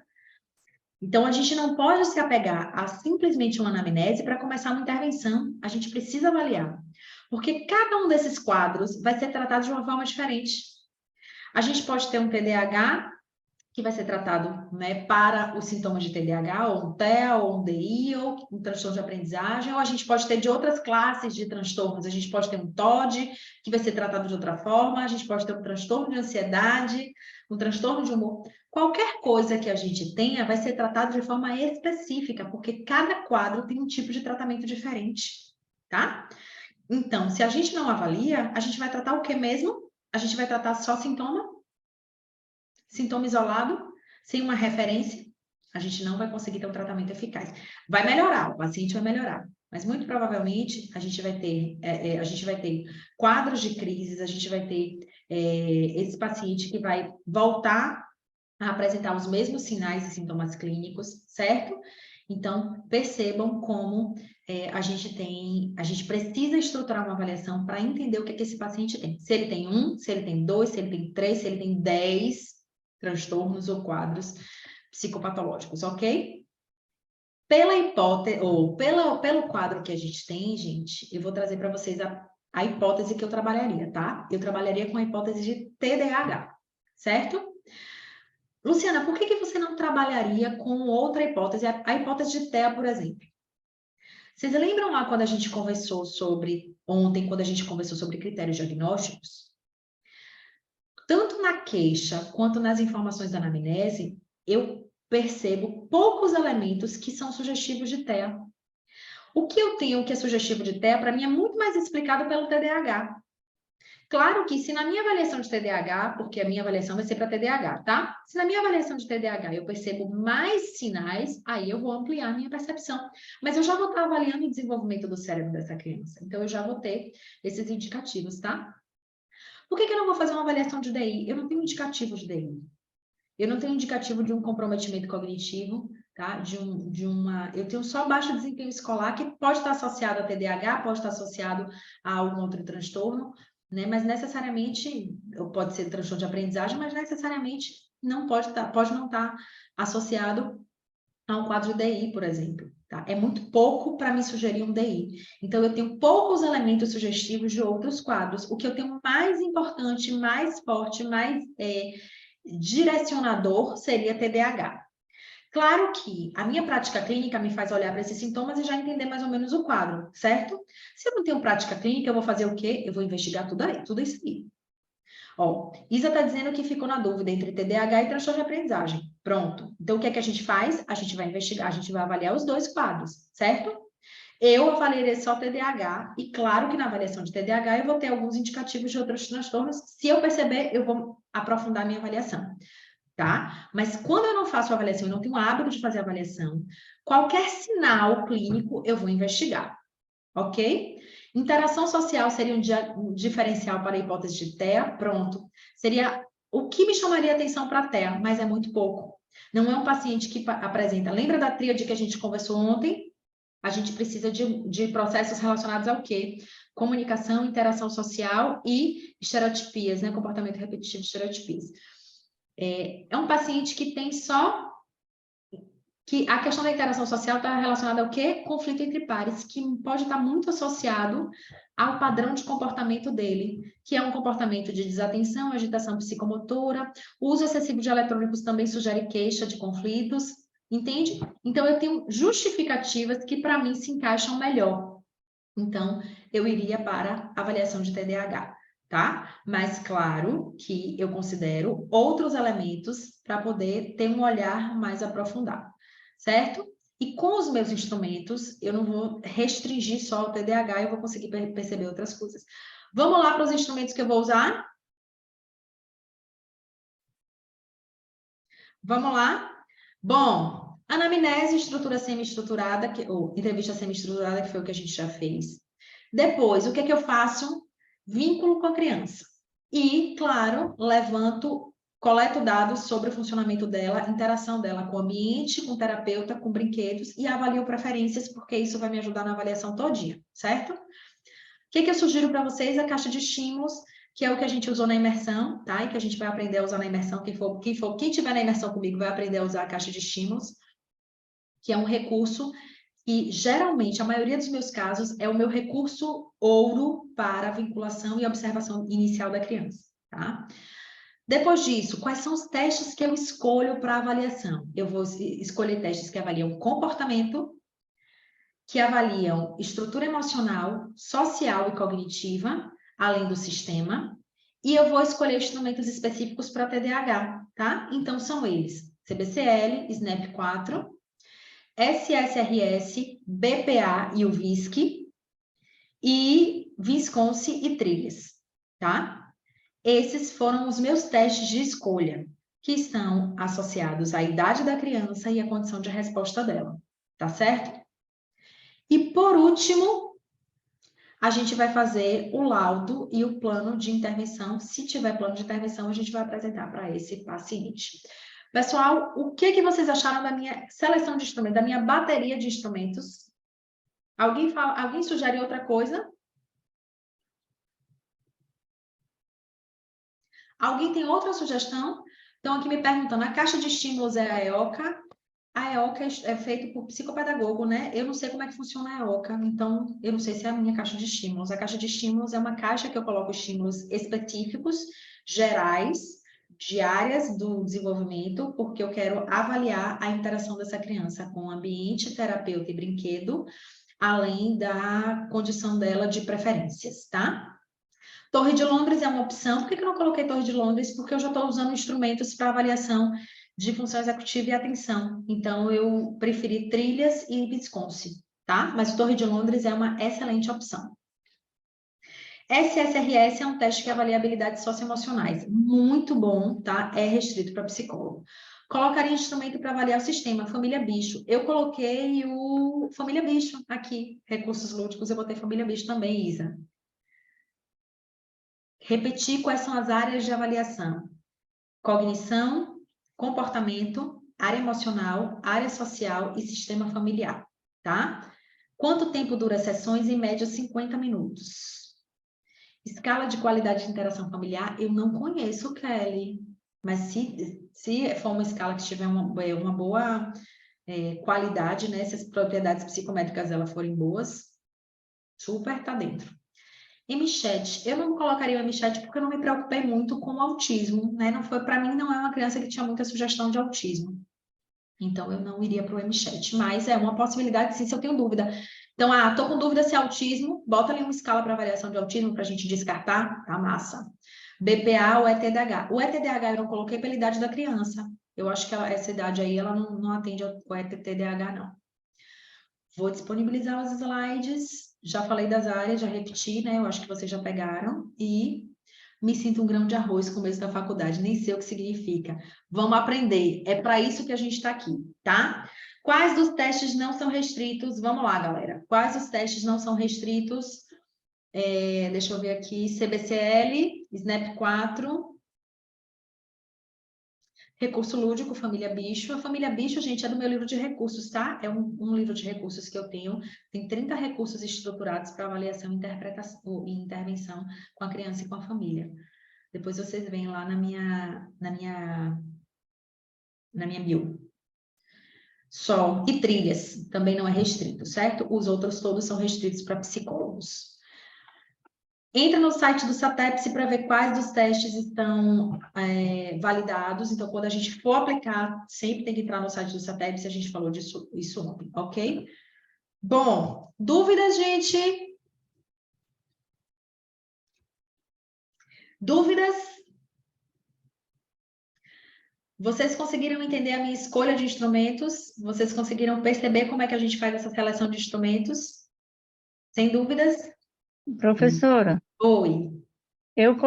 Então, a gente não pode se apegar a simplesmente uma anamnese para começar uma intervenção. A gente precisa avaliar. Porque cada um desses quadros vai ser tratado de uma forma diferente. A gente pode ter um TDAH, que vai ser tratado, né, para os sintomas de TDAH, ou um TEA, ou um DI, ou um transtorno de aprendizagem, ou a gente pode ter de outras classes de transtornos. A gente pode ter um TOD, que vai ser tratado de outra forma, a gente pode ter um transtorno de ansiedade, um transtorno de humor. Qualquer coisa que a gente tenha vai ser tratado de forma específica, porque cada quadro tem um tipo de tratamento diferente, tá? Então, se a gente não avalia, a gente vai tratar o que mesmo? A gente vai tratar só sintoma? Sintoma isolado, sem uma referência, a gente não vai conseguir ter um tratamento eficaz. Vai melhorar, o paciente vai melhorar, mas muito provavelmente a gente vai ter quadros de crises, a gente vai ter esse paciente que vai voltar a apresentar os mesmos sinais e sintomas clínicos, certo? Então, percebam como a gente precisa estruturar uma avaliação para entender o que esse paciente tem. Se ele tem 1, se ele tem 2, se ele tem 3, se ele tem 10 transtornos ou quadros psicopatológicos, ok? Pela hipótese, ou pelo quadro que a gente tem, gente, eu vou trazer para vocês a hipótese que eu trabalharia, tá? Eu trabalharia com a hipótese de TDAH, certo? Luciana, por que você não trabalharia com outra hipótese, a hipótese de TEA, por exemplo? Vocês lembram lá quando a gente conversou ontem, quando a gente conversou sobre critérios diagnósticos? Tanto na queixa quanto nas informações da anamnese, eu percebo poucos elementos que são sugestivos de TEA. O que eu tenho que é sugestivo de TEA, para mim, é muito mais explicado pelo TDAH. Claro que se na minha avaliação de TDAH, porque a minha avaliação vai ser para TDAH, tá? Se na minha avaliação de TDAH eu percebo mais sinais, aí eu vou ampliar a minha percepção. Mas eu já vou estar avaliando o desenvolvimento do cérebro dessa criança. Então, eu já vou ter esses indicativos, tá? Por que eu não vou fazer uma avaliação de DI? Eu não tenho indicativo de DI. Eu não tenho indicativo de um comprometimento cognitivo, tá? Eu tenho só baixo desempenho escolar, que pode estar associado a TDAH, pode estar associado a algum outro transtorno, né? Mas necessariamente, ou pode ser transtorno de aprendizagem, mas necessariamente não pode não estar associado a um quadro de DI, por exemplo. Tá? É muito pouco para me sugerir um DI. Então, eu tenho poucos elementos sugestivos de outros quadros. O que eu tenho mais importante, mais forte, mais direcionador seria TDAH. Claro que a minha prática clínica me faz olhar para esses sintomas e já entender mais ou menos o quadro, certo? Se eu não tenho prática clínica, eu vou fazer o quê? Eu vou investigar tudo isso aí. Ó, Isa está dizendo que ficou na dúvida entre TDAH e transtorno de aprendizagem. Pronto. Então, o que é que a gente faz? A gente vai investigar, a gente vai avaliar os dois quadros, certo? Eu avaliarei só TDAH, e claro que na avaliação de TDAH eu vou ter alguns indicativos de outros transtornos. Se eu perceber, eu vou aprofundar a minha avaliação, tá? Mas quando eu não faço avaliação, eu não tenho o hábito de fazer avaliação, qualquer sinal clínico eu vou investigar, ok? Interação social seria um diferencial para a hipótese de TEA, pronto. Seria o que me chamaria atenção para a TEA, mas é muito pouco. Não é um paciente que apresenta... Lembra da tríade que a gente conversou ontem? A gente precisa de processos relacionados ao quê? Comunicação, interação social e estereotipias, né? Comportamento repetitivo de estereotipias. É um paciente que tem só... que a questão da interação social está relacionada ao quê? Conflito entre pares, que pode estar muito associado ao padrão de comportamento dele, que é um comportamento de desatenção, agitação psicomotora, o uso excessivo de eletrônicos também sugere queixa de conflitos, entende? Então, eu tenho justificativas que, para mim, se encaixam melhor. Então, eu iria para a avaliação de TDAH, tá? Mas, claro, que eu considero outros elementos para poder ter um olhar mais aprofundado. Certo? E com os meus instrumentos, eu não vou restringir só o TDAH, eu vou conseguir perceber outras coisas. Vamos lá para os instrumentos que eu vou usar? Vamos lá? Bom, anamnese, estrutura semi-estruturada, ou entrevista semi-estruturada, que foi o que a gente já fez. Depois, o que é que eu faço? Vínculo com a criança. E, claro, coleto dados sobre o funcionamento dela, interação dela com o ambiente, com o terapeuta, com brinquedos, e avalio preferências, porque isso vai me ajudar na avaliação todinha, certo? O que eu sugiro para vocês? A caixa de estímulos, que é o que a gente usou na imersão, tá? E que a gente vai aprender a usar na imersão. Quem tiver na imersão comigo vai aprender a usar a caixa de estímulos, que é um recurso que, geralmente, a maioria dos meus casos, é o meu recurso ouro para a vinculação e observação inicial da criança, tá? Depois disso, quais são os testes que eu escolho para avaliação? Eu vou escolher testes que avaliam comportamento, que avaliam estrutura emocional, social e cognitiva, além do sistema, e eu vou escolher instrumentos específicos para TDAH, tá? Então, são eles: CBCL, SNAP-4, SSRS, BPA e o VISC, e Visconsi e Trilhas, tá? Esses foram os meus testes de escolha, que estão associados à idade da criança e à condição de resposta dela, tá certo? E, por último, a gente vai fazer o laudo e o plano de intervenção. Se tiver plano de intervenção, a gente vai apresentar para esse paciente. Pessoal, o que vocês acharam da minha seleção de instrumentos, da minha bateria de instrumentos? Alguém sugere outra coisa? Alguém tem outra sugestão? Estão aqui me perguntando, a caixa de estímulos é a EOCA? A EOCA é feita por psicopedagogo, né? Eu não sei como é que funciona a EOCA, então eu não sei se é a minha caixa de estímulos. A caixa de estímulos é uma caixa que eu coloco estímulos específicos, gerais, de áreas do desenvolvimento, porque eu quero avaliar a interação dessa criança com o ambiente, terapeuta e brinquedo, além da condição dela de preferências, tá? Torre de Londres é uma opção. Por que eu não coloquei Torre de Londres? Porque eu já estou usando instrumentos para avaliação de função executiva e atenção. Então, eu preferi trilhas e Wisconsin, tá? Mas Torre de Londres é uma excelente opção. SSRS é um teste que avalia habilidades socioemocionais. Muito bom, tá? É restrito para psicólogo. Colocaria instrumento para avaliar o sistema, família bicho. Eu coloquei o família bicho aqui, recursos lúdicos, eu botei família bicho também, Isa. Repetir quais são as áreas de avaliação. Cognição, comportamento, área emocional, área social e sistema familiar, tá? Quanto tempo dura as sessões? Em média, 50 minutos. Escala de qualidade de interação familiar, eu não conheço, Kelly. Mas se for uma escala que tiver uma boa qualidade, né? Se as propriedades psicométricas elas forem boas, super tá dentro. MChat, eu não colocaria o MChat porque eu não me preocupei muito com o autismo, né? Para mim não é uma criança que tinha muita sugestão de autismo. Então eu não iria para o MChat, mas é uma possibilidade sim, se eu tenho dúvida. Então, tô com dúvida se é autismo, bota ali uma escala para avaliação de autismo para a gente descartar, tá massa. BPA ou ETDH. O ETDH eu não coloquei pela idade da criança. Eu acho que essa idade aí ela não atende ao ETDH, não. Vou disponibilizar os slides. Já falei das áreas, já repeti, né? Eu acho que vocês já pegaram. E me sinto um grão de arroz com o começo da faculdade. Nem sei o que significa. Vamos aprender. É para isso que a gente está aqui, tá? Quais dos testes não são restritos? Vamos lá, galera. Quais os testes não são restritos? Deixa eu ver aqui. CBCL, SNAP-4... Recurso lúdico, família bicho. A família bicho, gente, é do meu livro de recursos, tá? É um livro de recursos que eu tenho. Tem 30 recursos estruturados para avaliação e intervenção com a criança e com a família. Depois vocês veem lá na minha bio. Só. E trilhas também não é restrito, certo? Os outros todos são restritos para psicólogos. Entra no site do SATEPSE para ver quais dos testes estão validados. Então, quando a gente for aplicar, sempre tem que entrar no site do SATEPSE. A gente falou disso ontem, ok? Bom, dúvidas, gente? Dúvidas? Vocês conseguiram entender a minha escolha de instrumentos? Vocês conseguiram perceber como é que a gente faz essa seleção de instrumentos? Sem dúvidas? Professora. Oi. Eu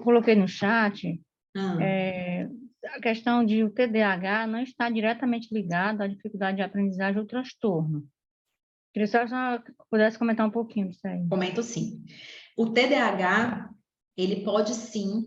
coloquei no chat a questão de o TDAH não está diretamente ligado à dificuldade de aprendizagem ou transtorno. Queria só que pudesse comentar um pouquinho disso aí. Comento sim. O TDAH, ele pode sim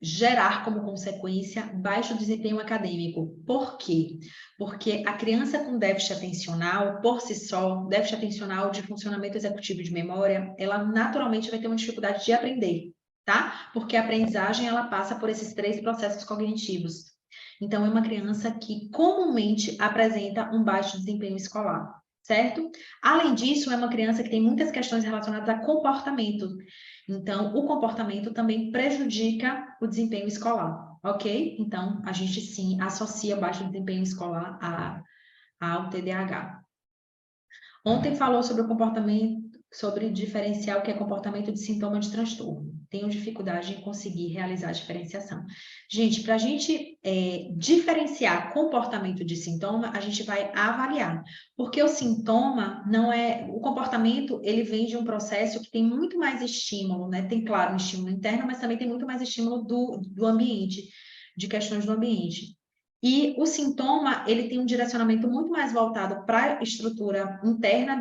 gerar como consequência baixo desempenho acadêmico. Por quê? Porque a criança com déficit atencional, por si só, déficit atencional de funcionamento executivo de memória, ela naturalmente vai ter uma dificuldade de aprender, tá? Porque a aprendizagem, ela passa por esses 3 processos cognitivos. Então, é uma criança que comumente apresenta um baixo desempenho escolar, certo? Além disso, é uma criança que tem muitas questões relacionadas a comportamento. Então, o comportamento também prejudica o desempenho escolar, ok? Então, a gente sim associa baixo desempenho escolar ao TDAH. Ontem falou sobre o comportamento, sobre diferenciar o que é comportamento de sintoma de transtorno. Tenho dificuldade em conseguir realizar a diferenciação. Gente, para a gente diferenciar comportamento de sintoma, a gente vai avaliar. Porque o sintoma não é... O comportamento, ele vem de um processo que tem muito mais estímulo, né? Tem, claro, um estímulo interno, mas também tem muito mais estímulo do ambiente, de questões do ambiente. E o sintoma, ele tem um direcionamento muito mais voltado para a estrutura interna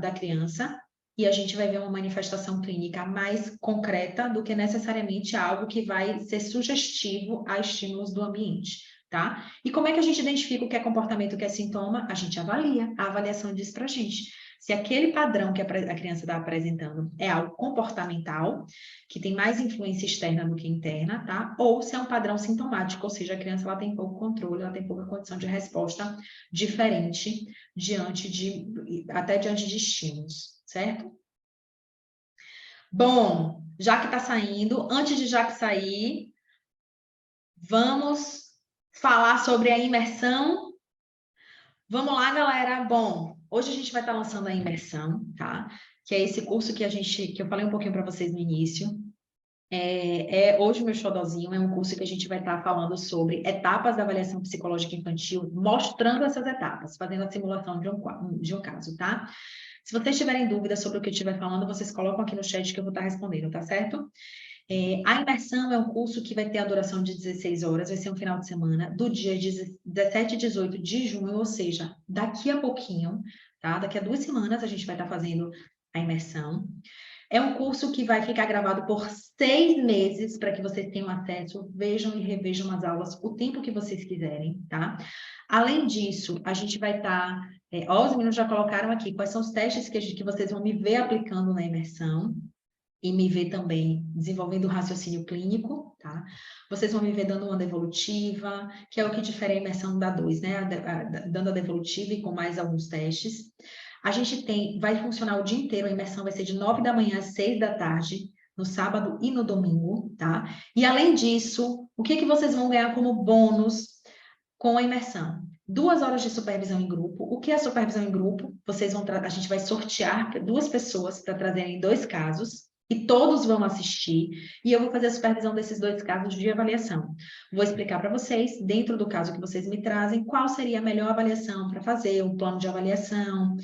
da criança, e a gente vai ver uma manifestação clínica mais concreta do que necessariamente algo que vai ser sugestivo a estímulos do ambiente, tá? E como é que a gente identifica o que é comportamento e o que é sintoma? A gente avalia, a avaliação diz pra gente se aquele padrão que a criança está apresentando é algo comportamental, que tem mais influência externa do que interna, tá? Ou se é um padrão sintomático, ou seja, a criança ela tem pouco controle, ela tem pouca condição de resposta diferente até diante de estímulos, certo? Bom, já que está saindo, antes de já que sair, vamos falar sobre a imersão. Vamos lá, galera. Bom, hoje a gente vai estar lançando a imersão, tá? Que é esse curso que eu falei um pouquinho para vocês no início. Hoje o meu xodózinho é um curso que a gente vai estar falando sobre etapas da avaliação psicológica infantil, mostrando essas etapas, fazendo a simulação de um caso, tá? Se vocês tiverem dúvidas sobre o que eu estiver falando, vocês colocam aqui no chat que eu vou estar respondendo, tá certo? A imersão é um curso que vai ter a duração de 16 horas, vai ser um final de semana, do dia 17 e 18 de junho, ou seja, daqui a pouquinho, tá? Daqui a 2 semanas a gente vai estar fazendo a imersão. É um curso que vai ficar gravado por 6 meses, para que vocês tenham acesso, vejam e revejam as aulas o tempo que vocês quiserem, tá? Além disso, a gente vai estar... os meninos já colocaram aqui quais são os testes que vocês vão me ver aplicando na imersão, e me ver também desenvolvendo o raciocínio clínico, tá? Vocês vão me ver dando uma devolutiva, que é o que difere a imersão da 2, né? Dando a devolutiva e com mais alguns testes. A gente vai funcionar o dia inteiro, a imersão vai ser de 9 da manhã às 6 da tarde, no sábado e no domingo, tá? E além disso, o que vocês vão ganhar como bônus com a imersão? 2 horas de supervisão em grupo. O que é supervisão em grupo? A gente vai sortear 2 pessoas para trazerem 2 casos, e todos vão assistir, e eu vou fazer a supervisão desses 2 casos de avaliação. Vou explicar para vocês, dentro do caso que vocês me trazem, qual seria a melhor avaliação para fazer, um plano de avaliação,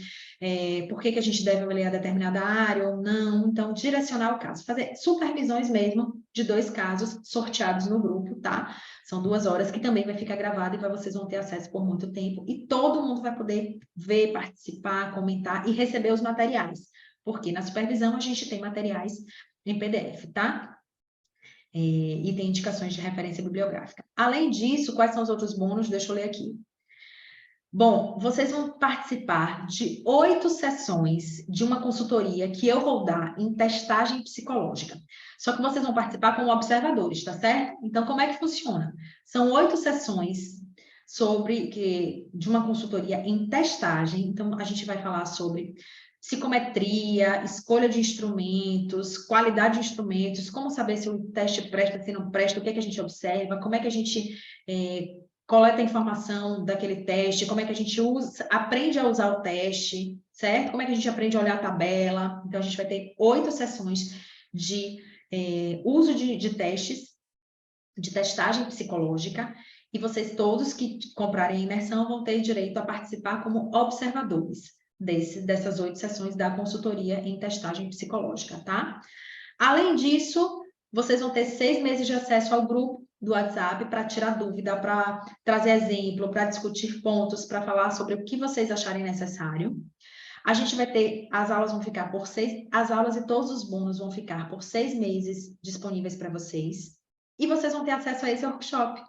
por que a gente deve avaliar determinada área ou não, então direcionar o caso, fazer supervisões mesmo de 2 casos sorteados no grupo, tá? São 2 horas que também vai ficar gravado e vocês vão ter acesso por muito tempo, e todo mundo vai poder ver, participar, comentar e receber os materiais. Porque na supervisão a gente tem materiais em PDF, tá? E tem indicações de referência bibliográfica. Além disso, quais são os outros bônus? Deixa eu ler aqui. Bom, vocês vão participar de 8 sessões de uma consultoria que eu vou dar em testagem psicológica. Só que vocês vão participar como observadores, tá certo? Então, como é que funciona? São 8 sessões de uma consultoria em testagem. Então, a gente vai falar sobre psicometria, escolha de instrumentos, qualidade de instrumentos, como saber se o teste presta, se não presta, o que é que a gente observa, como é que a gente coleta a informação daquele teste, como é que a gente aprende a usar o teste, certo? Como é que a gente aprende a olhar a tabela. Então, a gente vai ter 8 sessões de uso de testes, de testagem psicológica, e vocês todos que comprarem a imersão vão ter direito a participar como observadores dessas 8 sessões da consultoria em testagem psicológica, tá? Além disso, vocês vão ter 6 meses de acesso ao grupo do WhatsApp para tirar dúvida, para trazer exemplo, para discutir pontos, para falar sobre o que vocês acharem necessário. A gente vai ter, as aulas vão ficar as aulas e todos os bônus vão ficar por 6 meses disponíveis para vocês. E vocês vão ter acesso a esse workshop,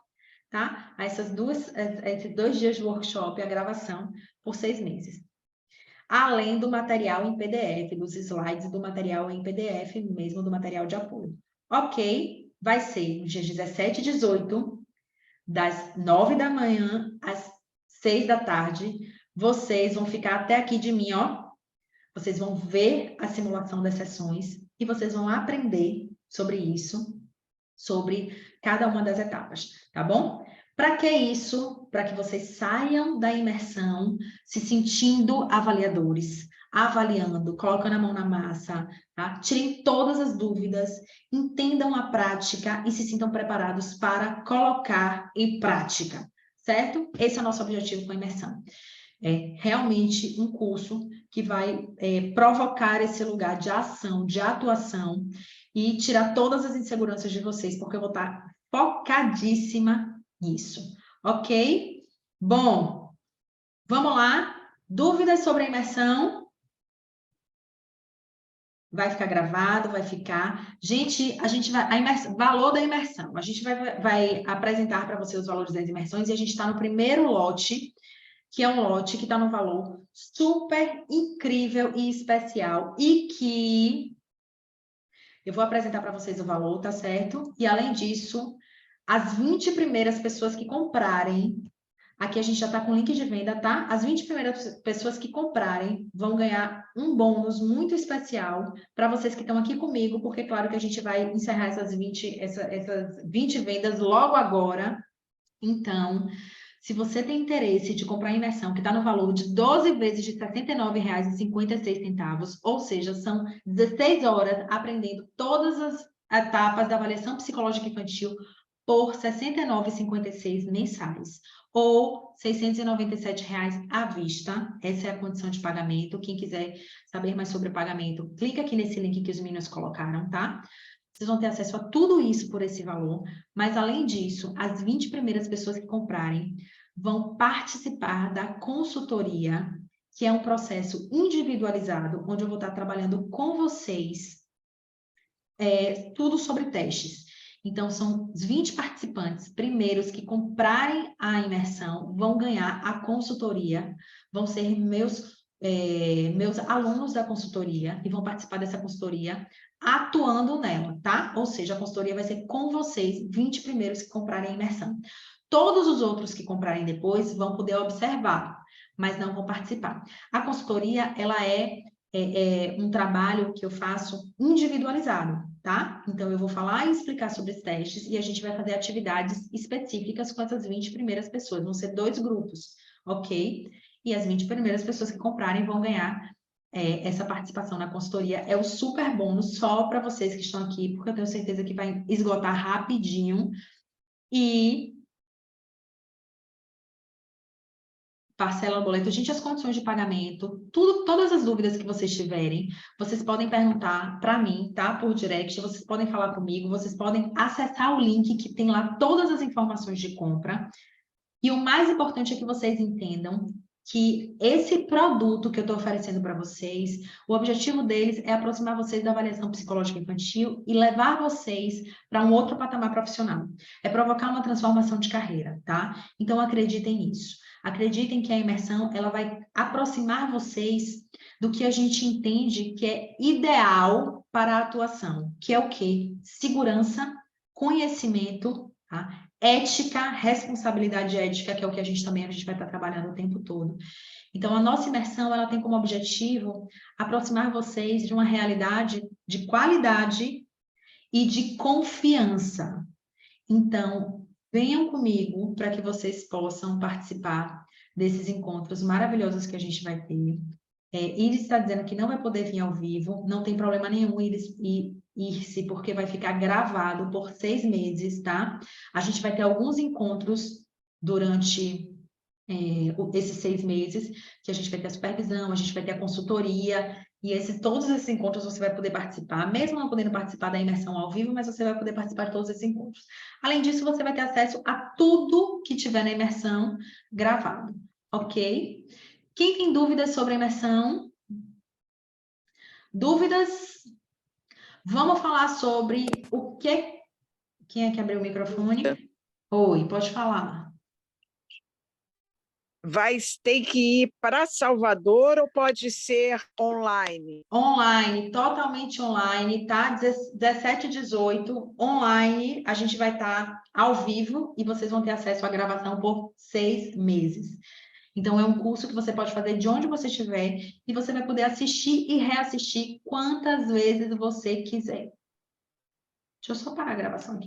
tá? A esses 2 dias de workshop, a gravação, por 6 meses. Além do material em PDF, dos slides do material em PDF, mesmo do material de apoio. Ok, vai ser no dia 17 e 18, das 9 da manhã às 6 da tarde. Vocês vão ficar até aqui de mim, ó. Vocês vão ver a simulação das sessões e vocês vão aprender sobre isso, sobre cada uma das etapas, tá bom? Para que isso? Para que vocês saiam da imersão se sentindo avaliadores, avaliando, colocando a mão na massa, tá? Tirem todas as dúvidas, entendam a prática e se sintam preparados para colocar em prática, certo? Esse é o nosso objetivo com a imersão. É realmente um curso que vai provocar esse lugar de ação, de atuação e tirar todas as inseguranças de vocês, porque eu vou estar focadíssima nisso, ok? Bom, vamos lá. Dúvidas sobre a imersão? Vai ficar gravado, vai ficar. Gente, valor da imersão. A gente vai apresentar para vocês os valores das imersões e a gente está no primeiro lote que é um lote que está no valor super incrível e especial, e que eu vou apresentar para vocês o valor, tá certo? E, além disso, as 20 primeiras pessoas que comprarem, aqui a gente já está com o link de venda, tá? As 20 primeiras pessoas que comprarem vão ganhar um bônus muito especial para vocês que estão aqui comigo, porque, claro, que a gente vai encerrar essas 20 vendas logo agora. Então, se você tem interesse de comprar a imersão, que está no valor de 12 vezes de R$ 69,56, ou seja, são 16 horas aprendendo todas as etapas da avaliação psicológica infantil por R$ 69,56 mensais, ou R$ 697 à vista. Essa é a condição de pagamento. Quem quiser saber mais sobre o pagamento, clica aqui nesse link que os meninos colocaram, tá? Vocês vão ter acesso a tudo isso por esse valor, mas, além disso, as 20 primeiras pessoas que comprarem vão participar da consultoria, que é um processo individualizado, onde eu vou estar trabalhando com vocês tudo sobre testes. Então, são os 20 participantes primeiros que comprarem a imersão vão ganhar a consultoria, vão ser meus alunos da consultoria e vão participar dessa consultoria atuando nela, tá? Ou seja, a consultoria vai ser com vocês, 20 primeiros que comprarem a imersão. Todos os outros que comprarem depois vão poder observar, mas não vão participar. A consultoria, ela é um trabalho que eu faço individualizado, tá? Então, eu vou falar e explicar sobre os testes e a gente vai fazer atividades específicas com essas 20 primeiras pessoas. Vão ser 2 grupos, ok? E as 20 primeiras pessoas que comprarem vão ganhar essa participação na consultoria. É o super bônus só para vocês que estão aqui, porque eu tenho certeza que vai esgotar rapidinho. E parcela no boleto. Gente, as condições de pagamento, todas as dúvidas que vocês tiverem, vocês podem perguntar para mim, tá? Por direct, vocês podem falar comigo, vocês podem acessar o link que tem lá todas as informações de compra. E o mais importante é que vocês entendam que esse produto que eu estou oferecendo para vocês, o objetivo deles é aproximar vocês da avaliação psicológica infantil e levar vocês para um outro patamar profissional. É provocar uma transformação de carreira, tá? Então, acreditem nisso. Acreditem que a imersão, ela vai aproximar vocês do que a gente entende que é ideal para a atuação, que é o quê? Segurança, conhecimento, tá? Ética, responsabilidade ética, que é o que a gente vai estar trabalhando o tempo todo. Então, a nossa imersão, ela tem como objetivo aproximar vocês de uma realidade de qualidade e de confiança. Então, venham comigo para que vocês possam participar desses encontros maravilhosos que a gente vai ter. Iris está dizendo que não vai poder vir ao vivo, não tem problema nenhum ir-se, porque vai ficar gravado por 6 meses, tá? A gente vai ter alguns encontros durante esses 6 meses, que a gente vai ter a supervisão, a gente vai ter a consultoria, e todos esses encontros você vai poder participar, mesmo não podendo participar da imersão ao vivo, mas você vai poder participar de todos esses encontros. Além disso, você vai ter acesso a tudo que tiver na imersão gravado, ok? Quem tem dúvidas sobre a imersão? Dúvidas? Vamos falar sobre o que... Quem é que abriu o microfone? Oi, pode falar. Vai ter que ir para Salvador ou pode ser online? Online, totalmente online, tá? 17 e 18, online, a gente vai estar ao vivo e vocês vão ter acesso à gravação por 6 meses. Então, é um curso que você pode fazer de onde você estiver e você vai poder assistir e reassistir quantas vezes você quiser. Deixa eu só parar a gravação aqui.